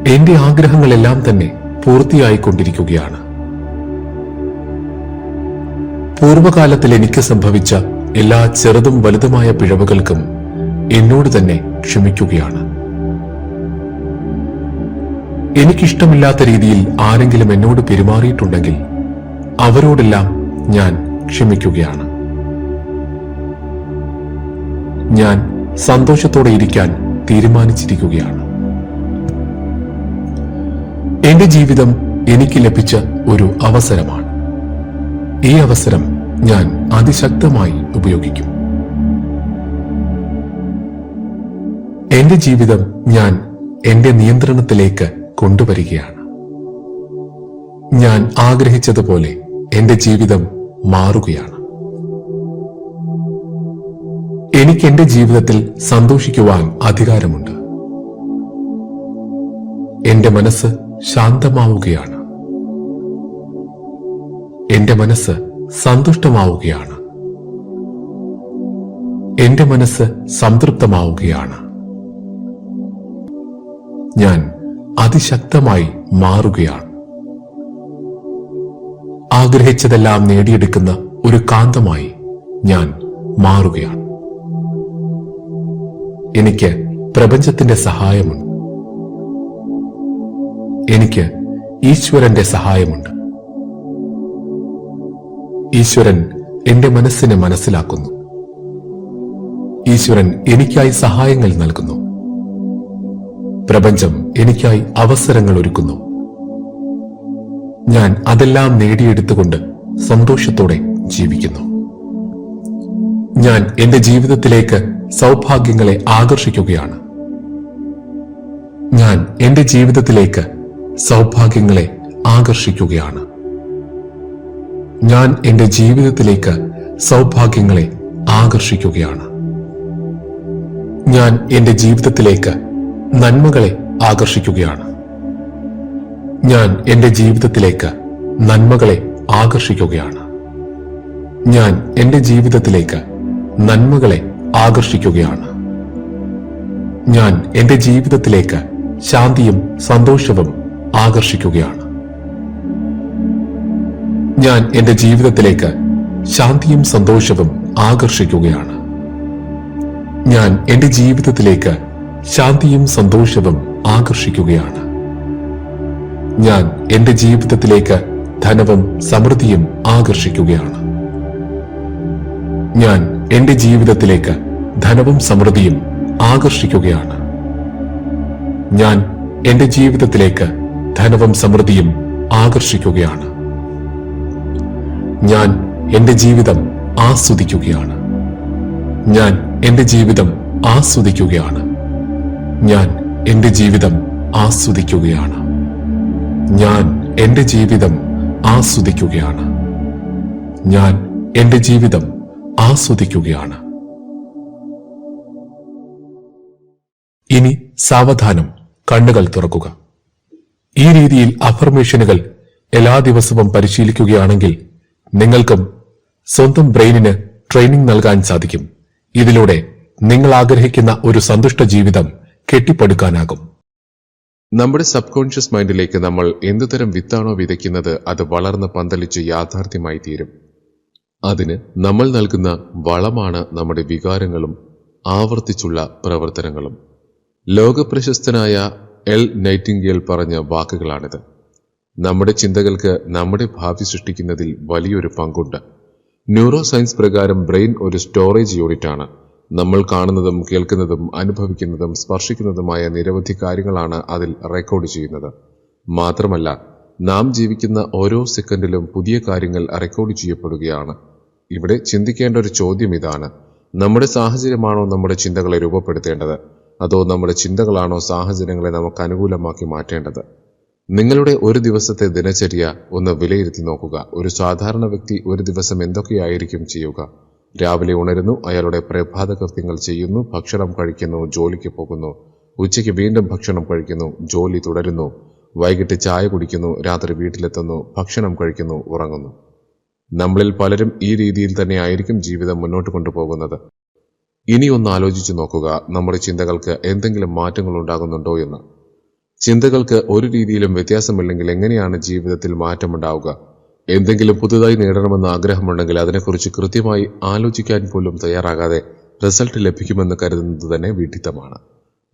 എന്റെ ആഗ്രഹങ്ങളെല്ലാം തന്നെ പൂർത്തിയായിക്കൊണ്ടിരിക്കുകയാണ്. പൂർവകാലത്തിൽ എനിക്ക് സംഭവിച്ച എല്ലാ ചെറുതും വലുതുമായ പിഴവുകൾക്കും എന്നോട് തന്നെ ക്ഷമിക്കുകയാണ്. എനിക്കിഷ്ടമില്ലാത്ത രീതിയിൽ ആരെങ്കിലും എന്നോട് പെരുമാറിയിട്ടുണ്ടെങ്കിൽ അവരോടെല്ലാം ഞാൻ ക്ഷമിക്കുകയാണ്. ഞാൻ സന്തോഷത്തോടെ ഇരിക്കാൻ തീരുമാനിച്ചിരിക്കുകയാണ്. എന്റെ ജീവിതം എനിക്ക് ലഭിച്ച ഒരു അവസരമാണ്. ഈ അവസരം ഞാൻ അതിശക്തമായി ഉപയോഗിക്കും. എന്റെ ജീവിതം ഞാൻ എന്റെ നിയന്ത്രണത്തിലേക്ക് കൊണ്ടുവരികയാണ്. ഞാൻ ആഗ്രഹിച്ചതുപോലെ എന്റെ ജീവിതം മാറുകയാണ്. എനിക്ക് എന്റെ ജീവിതത്തിൽ സന്തോഷിക്കുവാൻ അധികാരമുണ്ട്. എന്റെ മനസ്സ് ശാന്തമാവുകയാണ്. എന്റെ മനസ്സ് സന്തുഷ്ടമാവുകയാണ്. എന്റെ മനസ്സ് സംതൃപ്തമാവുകയാണ്. ഞാൻ അതിശക്തമായി മാറുകയാണ്. ആഗ്രഹിച്ചതെല്ലാം നേടിയെടുക്കുന്ന ഒരു കാന്തമായി ഞാൻ മാറുകയാണ്. എനിക്ക് പ്രപഞ്ചത്തിന്റെ സഹായമുണ്ട്. എനിക്ക് ഈശ്വരന്റെ സഹായമുണ്ട്. ഈശ്വരൻ എന്റെ മനസ്സിനെ മനസ്സിലാക്കുന്നു. ഈശ്വരൻ എനിക്കായി സഹായങ്ങൾ നൽകുന്നു. പ്രപഞ്ചം എനിക്കായി അവസരങ്ങൾ ഒരുക്കുന്നു. ഞാൻ അതെല്ലാം നേടിയെടുത്തുകൊണ്ട് സന്തോഷത്തോടെ ജീവിക്കുന്നു. ഞാൻ എന്റെ ജീവിതത്തിലേക്ക് സൗഭാഗ്യങ്ങളെ ആകർഷിക്കുകയാണ്. ഞാൻ എന്റെ ജീവിതത്തിലേക്ക് സൗഭാഗ്യങ്ങളെ ആകർഷിക്കുകയാണ്. ഞാൻ എന്റെ ജീവിതത്തിലേക്ക് സൗഭാഗ്യങ്ങളെ ആകർഷിക്കുകയാണ്. ഞാൻ എന്റെ ജീവിതത്തിലേക്ക് നന്മകളെ ആകർഷിക്കുകയാണ്. ഞാൻ എന്റെ ജീവിതത്തിലേക്ക് നന്മകളെ ആകർഷിക്കുകയാണ്. ഞാൻ എന്റെ ജീവിതത്തിലേക്ക് നന്മകളെ ആകർഷിക്കുകയാണ്. ഞാൻ എന്റെ ജീവിതത്തിലേക്ക് ശാന്തിയും സന്തോഷവും ആകർഷിക്കുകയാണ്. ഞാൻ എന്റെ ജീവിതത്തിലേക്ക് ശാന്തിയും സന്തോഷവും ആകർഷിക്കുകയാണ്. ഞാൻ എന്റെ ജീവിതത്തിലേക്ക് ശാന്തിയും സന്തോഷവും ആകർഷിക്കുകയാണ്. ഞാൻ എന്റെ ജീവിതത്തിലേക്ക് ധനവും സമൃദ്ധിയും ആകർഷിക്കുകയാണ്. ഞാൻ എന്റെ ജീവിതത്തിലേക്ക് ധനവും സമൃദ്ധിയും ആകർഷിക്കുകയാണ്. ഞാൻ എന്റെ ജീവിതത്തിലേക്ക് ധനവും സമൃദ്ധിയും ആകർഷിക്കുകയാണ്. ഞാൻ എന്റെ ജീവിതം ആസ്വദിക്കുകയാണ്. ഞാൻ എന്റെ ജീവിതം ആസ്വദിക്കുകയാണ്. ഞാൻ എന്റെ ജീവിതം ആസ്വദിക്കുകയാണ്. ഞാൻ എന്റെ ജീവിതം ആസ്വദിക്കുകയാണ്. ഞാൻ എന്റെ ജീവിതം ആസ്വദിക്കുകയാണ്. ഇനി സാവധാനം കണ്ണുകൾ തുറക്കുക. ഈ രീതിയിൽ അഫർമേഷനുകൾ എല്ലാ ദിവസവും പരിശീലിക്കുകയാണെങ്കിൽ നിങ്ങൾക്കും സ്വന്തം ബ്രെയിനിന് ട്രെയിനിങ് നൽകാൻ സാധിക്കും. ഇതിലൂടെ നിങ്ങൾ ആഗ്രഹിക്കുന്ന ഒരു സന്തുഷ്ട ജീവിതം കെട്ടിപ്പടുക്കാനാകും. നമ്മുടെ സബ് കോൺഷ്യസ് മൈൻഡിലേക്ക് നമ്മൾ എന്തുതരം വിത്താണോ വിതയ്ക്കുന്നത് അത് വളർന്ന് പന്തലിച്ച് യാഥാർത്ഥ്യമായി തീരും. അതിന് നമ്മൾ നൽകുന്ന വളമാണ് നമ്മുടെ വികാരങ്ങളും ആവർത്തിച്ചുള്ള പ്രവർത്തനങ്ങളും. ലോകപ്രശസ്തനായ എൽ നൈറ്റിംഗേൽ പറഞ്ഞ വാക്കുകളാണിത്. നമ്മുടെ ചിന്തകൾക്ക് നമ്മുടെ ഭാവി സൃഷ്ടിക്കുന്നതിൽ വലിയൊരു പങ്കുണ്ട്. ന്യൂറോ സയൻസ് പ്രകാരം ബ്രെയിൻ ഒരു സ്റ്റോറേജ് യൂണിറ്റാണ്. നമ്മൾ കാണുന്നതും കേൾക്കുന്നതും അനുഭവിക്കുന്നതും സ്പർശിക്കുന്നതുമായ നിരവധി കാര്യങ്ങളാണ് അതിൽ റെക്കോർഡ് ചെയ്യുന്നത്. മാത്രമല്ല, നാം ജീവിക്കുന്ന ഓരോ സെക്കൻഡിലും പുതിയ കാര്യങ്ങൾ റെക്കോർഡ് ചെയ്യപ്പെടുകയാണ്. ഇവിടെ ചിന്തിക്കേണ്ട ഒരു ചോദ്യം ഇതാണ്: നമ്മുടെ സാഹചര്യമാണോ നമ്മുടെ ചിന്തകളെ രൂപപ്പെടുത്തേണ്ടത്, അതോ നമ്മുടെ ചിന്തകളാണോ സാഹചര്യങ്ങളെ നമുക്ക് അനുകൂലമാക്കി മാറ്റേണ്ടത്? നിങ്ങളുടെ ഒരു ദിവസത്തെ ദിനചര്യ ഒന്ന് വിലയിരുത്തി നോക്കുക. ഒരു സാധാരണ വ്യക്തി ഒരു ദിവസം എന്തൊക്കെയായിരിക്കും ചെയ്യുക? രാവിലെ ഉണരുന്നു, അയാളുടെ പ്രഭാത കൃത്യങ്ങൾ ചെയ്യുന്നു, ഭക്ഷണം കഴിക്കുന്നു, ജോലിക്ക് പോകുന്നു, ഉച്ചയ്ക്ക് വീണ്ടും ഭക്ഷണം കഴിക്കുന്നു, ജോലി തുടരുന്നു, വൈകിട്ട് ചായ കുടിക്കുന്നു, രാത്രി വീട്ടിലെത്തുന്നു, ഭക്ഷണം കഴിക്കുന്നു, ഉറങ്ങുന്നു. നമ്മളിൽ പലരും ഈ രീതിയിൽ തന്നെ ആയിരിക്കും ജീവിതം മുന്നോട്ട് കൊണ്ടുപോകുന്നത്. ഇനി ഒന്ന് ആലോചിച്ചു നോക്കുക, നമ്മുടെ ചിന്തകൾക്ക് എന്തെങ്കിലും മാറ്റങ്ങൾ ഉണ്ടാകുന്നുണ്ടോ എന്ന്. ചിന്തകൾക്ക് ഒരു രീതിയിലും വ്യത്യാസമില്ലെങ്കിൽ എങ്ങനെയാണ് ജീവിതത്തിൽ മാറ്റമുണ്ടാവുക? എന്തെങ്കിലും പുതുതായി നേടണമെന്ന് ആഗ്രഹമുണ്ടെങ്കിൽ അതിനെക്കുറിച്ച് കൃത്യമായി ആലോചിക്കാൻ പോലും തയ്യാറാകാതെ റിസൾട്ട് ലഭിക്കുമെന്ന് കരുതുന്നത് തന്നെ വിഡ്ഢിത്തമാണ്.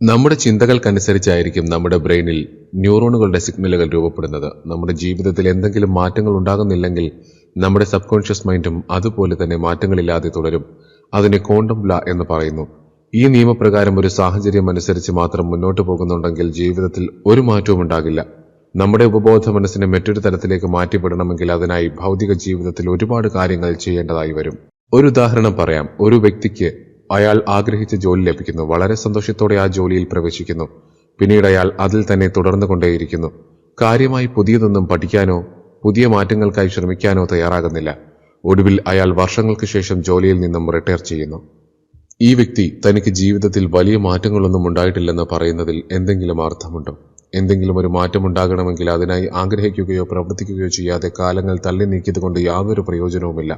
നമ്മുടെ ചിന്തകൾക്കനുസരിച്ചായിരിക്കും നമ്മുടെ ബ്രെയിനിൽ ന്യൂറോണുകളുടെ സിഗ്നലുകൾ രൂപപ്പെടുന്നത്. നമ്മുടെ ജീവിതത്തിൽ എന്തെങ്കിലും മാറ്റങ്ങൾ ഉണ്ടാകുന്നില്ലെങ്കിൽ നമ്മുടെ സബ് കോൺഷ്യസ് മൈൻഡും അതുപോലെ തന്നെ മാറ്റങ്ങളില്ലാതെ തുടരും. അതിനെ ക്വാണ്ടം ലാ എന്ന് പറയുന്നു. ഈ നിയമപ്രകാരം ഒരു സാഹചര്യം അനുസരിച്ച് മാത്രം മുന്നോട്ട് പോകുന്നുണ്ടെങ്കിൽ ജീവിതത്തിൽ ഒരു മാറ്റവും ഉണ്ടാകില്ല. നമ്മുടെ ഉപബോധ മനസ്സിനെ മറ്റൊരു തലത്തിലേക്ക് മാറ്റിപ്പെടണമെങ്കിൽ അതിനായി ഭൗതിക ജീവിതത്തിൽ ഒരുപാട് കാര്യങ്ങൾ ചെയ്യേണ്ടതായി വരും. ഒരു ഉദാഹരണം പറയാം. ഒരു വ്യക്തിക്ക് അയാൾ ആഗ്രഹിച്ച ജോലി ലഭിക്കുന്നു. വളരെ സന്തോഷത്തോടെ ആ ജോലിയിൽ പ്രവേശിക്കുന്നു. പിന്നീട് അയാൾ അതിൽ തന്നെ തുടർന്നു കൊണ്ടേയിരിക്കുന്നു. കാര്യമായി പുതിയതൊന്നും പഠിക്കാനോ പുതിയ മാറ്റങ്ങൾക്കായി ശ്രമിക്കാനോ തയ്യാറാകുന്നില്ല. ഒടുവിൽ അയാൾ വർഷങ്ങൾക്ക് ശേഷം ജോലിയിൽ നിന്നും റിട്ടയർ ചെയ്യുന്നു. ഈ വ്യക്തി തനിക്ക് ജീവിതത്തിൽ വലിയ മാറ്റങ്ങളൊന്നും ഉണ്ടായിട്ടില്ലെന്ന് പറയുന്നതിൽ എന്തെങ്കിലും അർത്ഥമുണ്ടോ? എന്തെങ്കിലും ഒരു മാറ്റമുണ്ടാകണമെങ്കിൽ അതിനായി ആഗ്രഹിക്കുകയോ പ്രവർത്തിക്കുകയോ ചെയ്യാതെ കാലങ്ങൾ തള്ളി നീക്കിയതുകൊണ്ട് യാതൊരു പ്രയോജനവുമില്ല.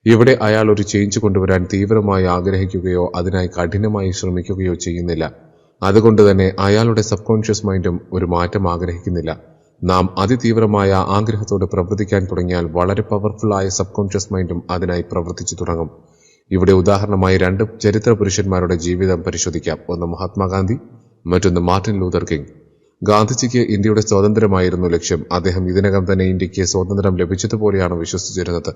ഇവിടെ അയാൾ ഒരു ചേഞ്ച് കൊണ്ടുവരാൻ തീവ്രമായി ആഗ്രഹിക്കുകയോ അതിനായി കഠിനമായി ശ്രമിക്കുകയോ ചെയ്യുന്നില്ല. അതുകൊണ്ട് തന്നെ അയാളുടെ സബ് കോൺഷ്യസ് മൈൻഡും ഒരു മാറ്റം ആഗ്രഹിക്കുന്നില്ല. നാം അതിതീവ്രമായ ആഗ്രഹത്തോട് പ്രവർത്തിക്കാൻ തുടങ്ങിയാൽ വളരെ പവർഫുള്ളായ സബ് കോൺഷ്യസ് മൈൻഡും അതിനായി പ്രവർത്തിച്ചു തുടങ്ങും. ഇവിടെ ഉദാഹരണമായി 2 ചരിത്ര പുരുഷന്മാരുടെ ജീവിതം പരിശോധിക്കാം. ഒന്ന് മഹാത്മാഗാന്ധി, മറ്റൊന്ന് മാർട്ടിൻ ലൂതർ കിങ്. ഗാന്ധിജിക്ക് ഇന്ത്യയുടെ സ്വാതന്ത്ര്യമായിരുന്നു ലക്ഷ്യം. അദ്ദേഹം ഇതിനകം തന്നെ ഇന്ത്യക്ക് സ്വാതന്ത്ര്യം ലഭിച്ചതുപോലെയാണ് വിശ്വസിച്ചിരുന്നത്.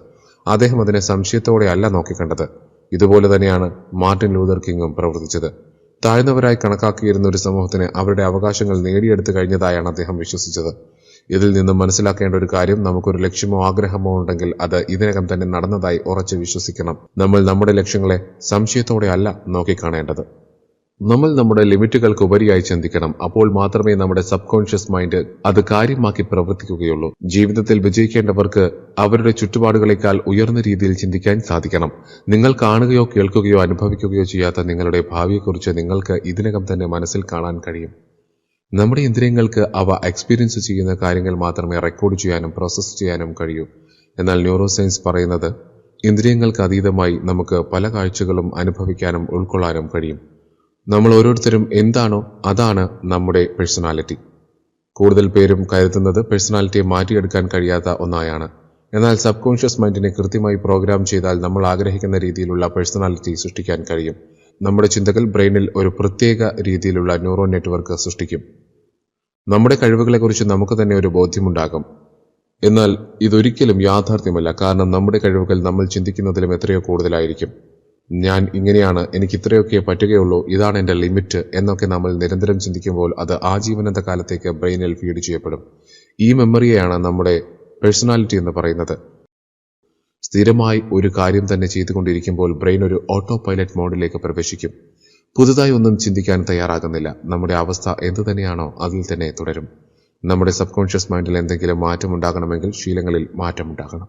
അദ്ദേഹം അതിനെ സംശയത്തോടെയല്ല നോക്കിക്കണ്ടത്. ഇതുപോലെ തന്നെയാണ് മാർട്ടിൻ ലൂതർ കിങ്ങും പ്രവർത്തിച്ചത്. താഴ്ന്നവരായി കണക്കാക്കിയിരുന്ന ഒരു സമൂഹത്തിന് അവരുടെ അവകാശങ്ങൾ നേടിയെടുത്തു കഴിഞ്ഞതായാണ് അദ്ദേഹം വിശ്വസിച്ചത്. ഇതിൽ നിന്നും മനസ്സിലാക്കേണ്ട ഒരു കാര്യം, നമുക്കൊരു ലക്ഷ്യമോ ആഗ്രഹമോ ഉണ്ടെങ്കിൽ അത് ഇതിനകം തന്നെ നടന്നതായി ഉറച്ചു വിശ്വസിക്കണം. നമ്മൾ നമ്മുടെ ലക്ഷ്യങ്ങളെ സംശയത്തോടെ അല്ല നോക്കിക്കാണേണ്ടത്. നമ്മൾ നമ്മുടെ ലിമിറ്റുകൾക്ക് ഉപരിയായി ചിന്തിക്കണം. അപ്പോൾ മാത്രമേ നമ്മുടെ സബ് കോൺഷ്യസ് മൈൻഡ് അത് കാര്യമാക്കി പ്രവർത്തിക്കുകയുള്ളൂ. ജീവിതത്തിൽ വിജയിക്കേണ്ടവർക്ക് അവരുടെ ചുറ്റുപാടുകളേക്കാൾ ഉയർന്ന രീതിയിൽ ചിന്തിക്കാൻ സാധിക്കണം. നിങ്ങൾ കാണുകയോ കേൾക്കുകയോ അനുഭവിക്കുകയോ ചെയ്യാത്ത നിങ്ങളുടെ ഭാവിയെക്കുറിച്ച് നിങ്ങൾക്ക് ഇതിനകം തന്നെ മനസ്സിൽ കാണാൻ കഴിയും. നമ്മുടെ ഇന്ദ്രിയങ്ങൾക്ക് അവ എക്സ്പീരിയൻസ് ചെയ്യുന്ന കാര്യങ്ങൾ മാത്രമേ റെക്കോർഡ് ചെയ്യാനും പ്രോസസ്സ് ചെയ്യാനും കഴിയൂ. എന്നാൽ ന്യൂറോ സയൻസ് പറയുന്നത് ഇന്ദ്രിയങ്ങൾക്ക് അതീതമായി നമുക്ക് പല കാഴ്ചകളും അനുഭവിക്കാനും ഉൾക്കൊള്ളാനും കഴിയും. നമ്മൾ ഓരോരുത്തരും എന്താണോ അതാണ് നമ്മുടെ പേഴ്സണാലിറ്റി. കൂടുതൽ പേരും കരുതുന്നത് പേഴ്സണാലിറ്റിയെ മാറ്റിയെടുക്കാൻ കഴിയാത്ത ഒന്നായാണ്. എന്നാൽ സബ് കോൺഷ്യസ് മൈൻഡിനെ കൃത്യമായി പ്രോഗ്രാം ചെയ്താൽ നമ്മൾ ആഗ്രഹിക്കുന്ന രീതിയിലുള്ള പേഴ്സണാലിറ്റി സൃഷ്ടിക്കാൻ കഴിയും. നമ്മുടെ ചിന്തകൾ ബ്രെയിനിൽ ഒരു പ്രത്യേക രീതിയിലുള്ള ന്യൂറോ നെറ്റ്വർക്ക് സൃഷ്ടിക്കും. നമ്മുടെ കഴിവുകളെക്കുറിച്ച് നമുക്ക് തന്നെ ഒരു ബോധ്യമുണ്ടാകും. എന്നാൽ ഇതൊരിക്കലും യാഥാർത്ഥ്യമല്ല. കാരണം നമ്മുടെ കഴിവുകൾ നമ്മൾ ചിന്തിക്കുന്നതിലും എത്രയോ കൂടുതലായിരിക്കും. ഞാൻ ഇങ്ങനെയാണ്, എനിക്ക് ഇത്രയൊക്കെ പറ്റുകയുള്ളൂ, ഇതാണ് എന്റെ ലിമിറ്റ് എന്നൊക്കെ നമ്മൾ നിരന്തരം ചിന്തിക്കുമ്പോൾ അത് ആജീവനാന്ത കാലത്തേക്ക് ബ്രെയിനിൽ ഫീഡ് ചെയ്യപ്പെടും. ഈ മെമ്മറിയെയാണ് നമ്മുടെ പേഴ്സണാലിറ്റി എന്ന് പറയുന്നത്. സ്ഥിരമായി ഒരു കാര്യം തന്നെ ചെയ്തുകൊണ്ടിരിക്കുമ്പോൾ ബ്രെയിൻ ഒരു ഓട്ടോ പൈലറ്റ് മോഡിലേക്ക് പ്രവേശിക്കും. പുതുതായി ഒന്നും ചിന്തിക്കാൻ തയ്യാറാകുന്നില്ല. നമ്മുടെ അവസ്ഥ എന്തു തന്നെയാണോ അതിൽ തന്നെ തുടരും. നമ്മുടെ സബ് കോൺഷ്യസ് മൈൻഡിൽ എന്തെങ്കിലും മാറ്റമുണ്ടാകണമെങ്കിൽ ശീലങ്ങളിൽ മാറ്റമുണ്ടാകണം.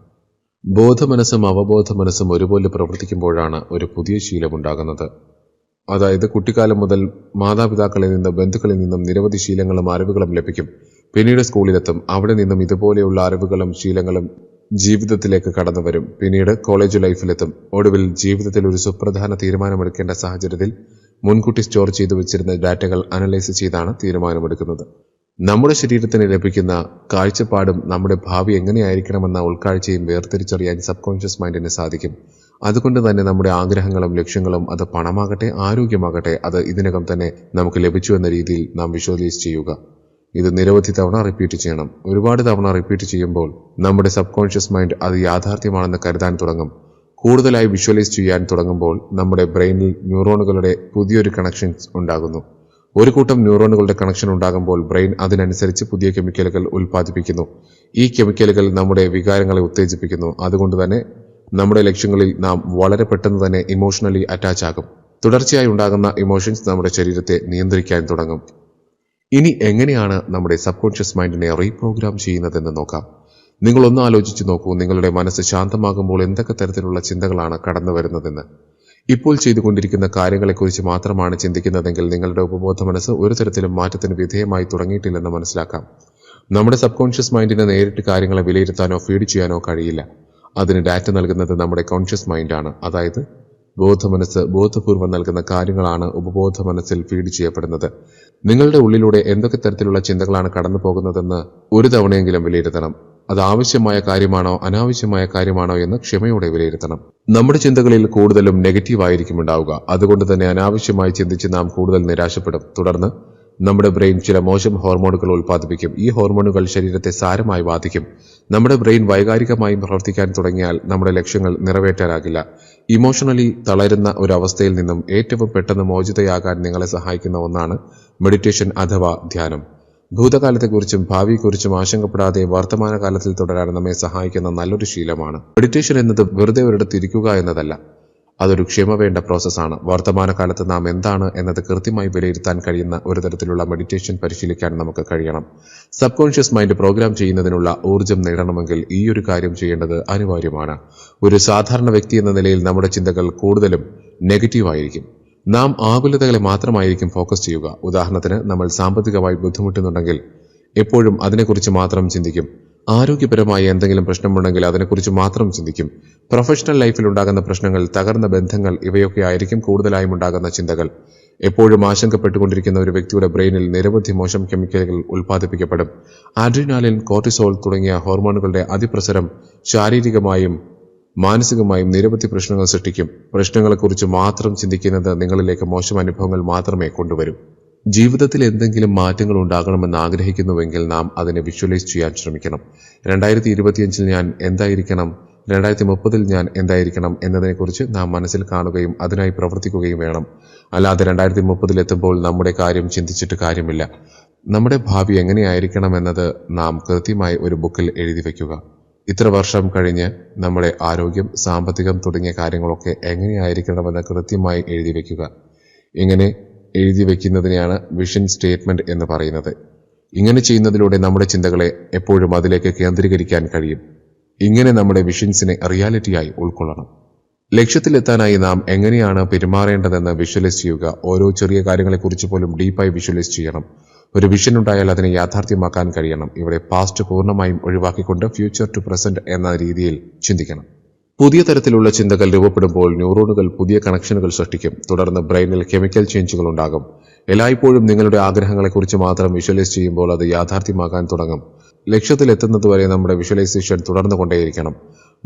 ബോധമനസ്സും അവബോധ മനസ്സും ഒരുപോലെ പ്രവർത്തിക്കുമ്പോഴാണ് ഒരു പുതിയ ശീലമുണ്ടാകുന്നത്. അതായത് കുട്ടിക്കാലം മുതൽ മാതാപിതാക്കളിൽ നിന്നും ബന്ധുക്കളിൽ നിന്നും നിരവധി ശീലങ്ങളും അറിവുകളും ലഭിക്കും. പിന്നീട് സ്കൂളിലെത്തും. അവിടെ നിന്നും ഇതുപോലെയുള്ള അറിവുകളും ശീലങ്ങളും ജീവിതത്തിലേക്ക് കടന്നു വരും. പിന്നീട് കോളേജ് ലൈഫിലെത്തും. ഒടുവിൽ ജീവിതത്തിൽ ഒരു സുപ്രധാന തീരുമാനമെടുക്കേണ്ട സാഹചര്യത്തിൽ മുൻകൂട്ടി സ്റ്റോർ ചെയ്തു വെച്ചിരുന്ന ഡാറ്റകൾ അനലൈസ് ചെയ്താണ് തീരുമാനമെടുക്കുന്നത്. നമ്മുടെ ശരീരത്തിന് ലഭിക്കുന്ന കാഴ്ചപ്പാടും നമ്മുടെ ഭാവി എങ്ങനെയായിരിക്കണമെന്ന ഉൾക്കാഴ്ചയും വേർതിരിച്ചറിയാൻ സബ് കോൺഷ്യസ് മൈൻഡിന് സാധിക്കും. അതുകൊണ്ട് തന്നെ നമ്മുടെ ആഗ്രഹങ്ങളും ലക്ഷ്യങ്ങളും, അത് പണമാകട്ടെ ആരോഗ്യമാകട്ടെ, അത് ഇതിനകം തന്നെ നമുക്ക് ലഭിച്ചു എന്ന രീതിയിൽ നാം വിഷ്വലൈസ് ചെയ്യുക. ഇത് നിരവധി തവണ റിപ്പീറ്റ് ചെയ്യണം. ഒരുപാട് തവണ റിപ്പീറ്റ് ചെയ്യുമ്പോൾ നമ്മുടെ സബ് കോൺഷ്യസ് മൈൻഡ് അത് യാഥാർത്ഥ്യമാണെന്ന് കരുതാൻ തുടങ്ങും. കൂടുതലായി വിഷ്വലൈസ് ചെയ്യാൻ തുടങ്ങുമ്പോൾ നമ്മുടെ ബ്രെയിനിൽ ന്യൂറോണുകളുടെ പുതിയൊരു കണക്ഷൻസ് ഉണ്ടാകുന്നു. ഒരു കൂട്ടം ന്യൂറോണുകളുടെ കണക്ഷൻ ഉണ്ടാകുമ്പോൾ ബ്രെയിൻ അതിനനുസരിച്ച് പുതിയ കെമിക്കലുകൾ ഉൽപ്പാദിപ്പിക്കുന്നു. ഈ കെമിക്കലുകൾ നമ്മുടെ വികാരങ്ങളെ ഉത്തേജിപ്പിക്കുന്നു. അതുകൊണ്ട് തന്നെ നമ്മുടെ ലക്ഷ്യങ്ങളിൽ നാം വളരെ പെട്ടെന്ന് തന്നെ ഇമോഷണലി അറ്റാച്ച് ആകും. തുടർച്ചയായി ഉണ്ടാകുന്ന ഇമോഷൻസ് നമ്മുടെ ശരീരത്തെ നിയന്ത്രിക്കാൻ തുടങ്ങും. ഇനി എങ്ങനെയാണ് നമ്മുടെ സബ് കോൺഷ്യസ് മൈൻഡിനെ റീപ്രോഗ്രാം ചെയ്യുന്നതെന്ന് നോക്കാം. നിങ്ങളൊന്ന് ആലോചിച്ച് നോക്കൂ, നിങ്ങളുടെ മനസ്സ് ശാന്തമാകുമ്പോൾ എന്തൊക്കെ തരത്തിലുള്ള ചിന്തകളാണ് കടന്നു വരുന്നതെന്ന്. ഇപ്പോൾ ചെയ്തുകൊണ്ടിരിക്കുന്ന കാര്യങ്ങളെക്കുറിച്ച് മാത്രമാണ് ചിന്തിക്കുന്നതെങ്കിൽ നിങ്ങളുടെ ഉപബോധ മനസ്സ് ഒരു തരത്തിലും മാറ്റത്തിന് വിധേയമായി തുടങ്ങിയിട്ടില്ലെന്ന് മനസ്സിലാക്കാം. നമ്മുടെ സബ് കോൺഷ്യസ് മൈൻഡിന് നേരിട്ട് കാര്യങ്ങളെ വിലയിരുത്താനോ ഫീഡ് ചെയ്യാനോ കഴിയില്ല. അതിന് ഡാറ്റ നൽകുന്നത് നമ്മുടെ കോൺഷ്യസ് മൈൻഡാണ്. അതായത് ബോധമനസ്സ് ബോധപൂർവ്വം നൽകുന്ന കാര്യങ്ങളാണ് ഉപബോധ മനസ്സിൽ ഫീഡ് ചെയ്യപ്പെടുന്നത്. നിങ്ങളുടെ ഉള്ളിലൂടെ എന്തൊക്കെ തരത്തിലുള്ള ചിന്തകളാണ് കടന്നു പോകുന്നതെന്ന് ഒരു തവണയെങ്കിലും വിലയിരുത്തണം. അത് ആവശ്യമായ കാര്യമാണോ അനാവശ്യമായ കാര്യമാണോ എന്ന് ക്ഷമയോടെ വിലയിരുത്തണം. നമ്മുടെ ചിന്തകളിൽ കൂടുതലും നെഗറ്റീവ് ആയിരിക്കും ഉണ്ടാവുക. അതുകൊണ്ട് തന്നെ അനാവശ്യമായി ചിന്തിച്ച് നാം കൂടുതൽ നിരാശപ്പെടും. തുടർന്ന് നമ്മുടെ ബ്രെയിൻ ചില മോശം ഹോർമോണുകൾ ഉൽപ്പാദിപ്പിക്കും. ഈ ഹോർമോണുകൾ ശരീരത്തെ സാരമായി ബാധിക്കും. നമ്മുടെ ബ്രെയിൻ വൈകാരികമായി പ്രവർത്തിക്കാൻ തുടങ്ങിയാൽ നമ്മുടെ ലക്ഷ്യങ്ങൾ നിറവേറ്റാനാകില്ല. ഇമോഷണലി തളരുന്ന ഒരു അവസ്ഥയിൽ നിന്നും ഏറ്റവും പെട്ടെന്ന് മോചിതയാകാൻ നിങ്ങളെ സഹായിക്കുന്ന ഒന്നാണ് മെഡിറ്റേഷൻ അഥവാ ധ്യാനം. ഭൂതകാലത്തെക്കുറിച്ചും ഭാവിയെക്കുറിച്ചും ആശങ്കപ്പെടാതെ വർത്തമാനകാലത്തിൽ തുടരാൻ നമ്മെ സഹായിക്കുന്ന നല്ലൊരു ശീലമാണ്. മെഡിറ്റേഷൻ എന്നത് വെറുതെ ഒരിടത്ത് ഇരിക്കുക എന്നതല്ല, അതൊരു ക്ഷമ വേണ്ട പ്രോസസ്സാണ്. വർത്തമാനകാലത്ത് നാം എന്താണ് എന്നത് കൃത്യമായി വിലയിരുത്താൻ കഴിയുന്ന ഒരു തരത്തിലുള്ള മെഡിറ്റേഷൻ പരിശീലിക്കാൻ നമുക്ക് കഴിയണം. സബ് കോൺഷ്യസ് മൈൻഡ് പ്രോഗ്രാം ചെയ്യുന്നതിനുള്ള ഊർജ്ജം നേടണമെങ്കിൽ ഈ ഒരു കാര്യം ചെയ്യേണ്ടത് അനിവാര്യമാണ്. ഒരു സാധാരണ വ്യക്തി എന്ന നിലയിൽ നമ്മുടെ ചിന്തകൾ കൂടുതലും നെഗറ്റീവ് ആയിരിക്കും. നാം ആകുലതകളെ മാത്രമായിരിക്കും ഫോക്കസ് ചെയ്യുക. ഉദാഹരണത്തിന്, നമ്മൾ സാമ്പത്തികമായി ബുദ്ധിമുട്ടുന്നുണ്ടെങ്കിൽ എപ്പോഴും അതിനെക്കുറിച്ച് മാത്രം ചിന്തിക്കും. ആരോഗ്യപരമായ എന്തെങ്കിലും പ്രശ്നമുണ്ടെങ്കിൽ അതിനെക്കുറിച്ച് മാത്രം ചിന്തിക്കും. പ്രൊഫഷണൽ ലൈഫിൽ ഉണ്ടാകുന്ന പ്രശ്നങ്ങൾ, തകർന്ന ബന്ധങ്ങൾ, ഇവയൊക്കെ ആയിരിക്കും കൂടുതലായും ഉണ്ടാകുന്ന ചിന്തകൾ. എപ്പോഴും ആശങ്കപ്പെട്ടുകൊണ്ടിരിക്കുന്ന ഒരു വ്യക്തിയുടെ ബ്രെയിനിൽ നിരവധി മോശം കെമിക്കലുകൾ ഉൽപ്പാദിപ്പിക്കപ്പെടും. അഡ്രിനാലിൻ, കോർട്ടിസോൾ തുടങ്ങിയ ഹോർമോണുകളുടെ അതിപ്രസരം ശാരീരികമായും മാനസികമായും നിരവധി പ്രശ്നങ്ങൾ സൃഷ്ടിക്കും. പ്രശ്നങ്ങളെക്കുറിച്ച് മാത്രം ചിന്തിക്കുന്നത് നിങ്ങളിലേക്ക് മോശം അനുഭവങ്ങൾ മാത്രമേ കൊണ്ടുവരൂ. ജീവിതത്തിൽ എന്തെങ്കിലും മാറ്റങ്ങൾ ഉണ്ടാകണമെന്ന് ആഗ്രഹിക്കുന്നുവെങ്കിൽ നാം അതിനെ വിഷ്വലൈസ് ചെയ്യാൻ ശ്രമിക്കണം. 2025 ഞാൻ എന്തായിരിക്കണം, 2030 ഞാൻ എന്തായിരിക്കണം എന്നതിനെക്കുറിച്ച് നാം മനസ്സിൽ കാണുകയും അതിനായി പ്രവർത്തിക്കുകയും വേണം. അല്ലാതെ 2030 എത്തുമ്പോൾ നമ്മുടെ കാര്യം ചിന്തിച്ചിട്ട് കാര്യമില്ല. നമ്മുടെ ഭാവി എങ്ങനെയായിരിക്കണമെന്നത് നാം കൃത്യമായി ഒരു ബുക്കിൽ എഴുതി വയ്ക്കുക. ഇത്ര വർഷം കഴിഞ്ഞ് നമ്മുടെ ആരോഗ്യം, സാമ്പത്തികം തുടങ്ങിയ കാര്യങ്ങളൊക്കെ എങ്ങനെയായിരിക്കണമെന്ന് കൃത്യമായി എഴുതി വയ്ക്കുക. ഇങ്ങനെ എഴുതി വയ്ക്കുന്നതിനെയാണ് വിഷൻ സ്റ്റേറ്റ്മെന്റ് എന്ന് പറയുന്നത്. ഇങ്ങനെ ചെയ്യുന്നതിലൂടെ നമ്മുടെ ചിന്തകളെ എപ്പോഴും അതിലേക്ക് കേന്ദ്രീകരിക്കാൻ കഴിയും. ഇങ്ങനെ നമ്മുടെ വിഷൻസിനെ റിയാലിറ്റിയായി ഉൾക്കൊള്ളണം. ലക്ഷ്യത്തിലെത്താനായി നാം എങ്ങനെയാണ് പെരുമാറേണ്ടതെന്ന് വിഷ്വലൈസ് ചെയ്യുക. ഓരോ ചെറിയ കാര്യങ്ങളെക്കുറിച്ച് പോലും ഡീപ്പായി വിഷ്വലൈസ് ചെയ്യണം. ഒരു വിഷൻ ഉണ്ടായാൽ അതിനെ യാഥാർത്ഥ്യമാക്കാൻ കഴിയണം. ഇവിടെ പാസ്റ്റ് പൂർണ്ണമായും ഒഴിവാക്കിക്കൊണ്ട് ഫ്യൂച്ചർ ടു പ്രസന്റ് എന്ന രീതിയിൽ ചിന്തിക്കണം. പുതിയ തരത്തിലുള്ള ചിന്തകൾ രൂപപ്പെടുമ്പോൾ ന്യൂറോണുകൾ പുതിയ കണക്ഷനുകൾ സൃഷ്ടിക്കും. തുടർന്ന് ബ്രെയിനിൽ കെമിക്കൽ ചേഞ്ചുകൾ ഉണ്ടാകും. എല്ലായ്പ്പോഴും നിങ്ങളുടെ ആഗ്രഹങ്ങളെക്കുറിച്ച് മാത്രം വിഷ്വലൈസ് ചെയ്യുമ്പോൾ അത് യാഥാർത്ഥ്യമാകാൻ തുടങ്ങും. ലക്ഷ്യത്തിലെത്തുന്നതുവരെ നമ്മുടെ വിഷ്വലൈസേഷൻ തുടർന്നുകൊണ്ടേയിരിക്കണം.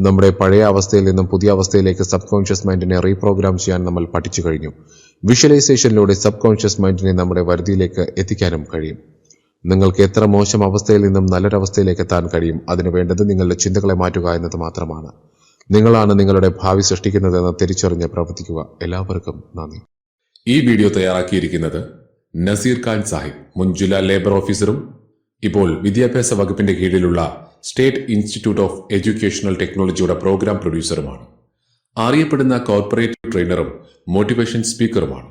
നമ്മുടെ പഴയ അവസ്ഥയിൽ നിന്നും പുതിയ അവസ്ഥയിലേക്ക് സബ് കോൺഷ്യസ് മൈൻഡിനെ റീപ്രോഗ്രാം ചെയ്യാൻ നമ്മൾ പഠിച്ചു കഴിഞ്ഞു. വിഷ്വലൈസേഷനിലൂടെ സബ് കോൺഷ്യസ് മൈൻഡിനെ നമ്മുടെ പരിധിയിലേക്ക് എത്തിക്കാനും കഴിയും. നിങ്ങൾക്ക് എത്ര മോശം അവസ്ഥയിൽ നിന്നും നല്ലൊരവസ്ഥയിലേക്ക് എത്താൻ കഴിയും. അതിനു വേണ്ടത് നിങ്ങളുടെ ചിന്തകളെ മാറ്റുക എന്നത് മാത്രമാണ്. നിങ്ങളാണ് നിങ്ങളുടെ ഭാവി സൃഷ്ടിക്കുന്നതെന്ന് തിരിച്ചറിഞ്ഞ് പ്രവർത്തിക്കുക. എല്ലാവർക്കും നന്ദി. ഈ വീഡിയോ തയ്യാറാക്കിയിരിക്കുന്നത് നസീർ ഖാൻ സാഹിബ്, മുൻ ജില്ലാ ലേബർ ഓഫീസറും ഇപ്പോൾ വിദ്യാഭ്യാസ വകുപ്പിന്റെ കീഴിലുള്ള സ്റ്റേറ്റ് ഇൻസ്റ്റിറ്റ്യൂട്ട് ഓഫ് എഡ്യൂക്കേഷണൽ ടെക്നോളജിയുടെ പ്രോഗ്രാം പ്രൊഡ്യൂസറുമാണ്. അറിയപ്പെടുന്ന കോർപ്പറേറ്റ് ട്രെയിനറും മോട്ടിവേഷൻ സ്പീക്കറുമാണ്.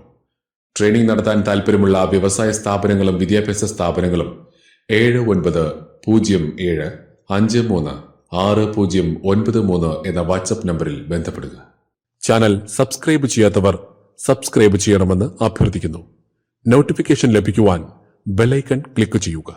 ട്രെയിനിംഗ് നടത്താൻ താൽപ്പര്യമുള്ള വ്യവസായ സ്ഥാപനങ്ങളും വിദ്യാഭ്യാസ സ്ഥാപനങ്ങളും 7907536093 എന്ന വാട്സ്ആപ്പ് നമ്പറിൽ ബന്ധപ്പെടുക. ചാനൽ സബ്സ്ക്രൈബ് ചെയ്യാത്തവർ സബ്സ്ക്രൈബ് ചെയ്യണമെന്ന് അഭ്യർത്ഥിക്കുന്നു. നോട്ടിഫിക്കേഷൻ ലഭിക്കുവാൻ ബെൽ ഐക്കൺ ക്ലിക്ക് ചെയ്യുക.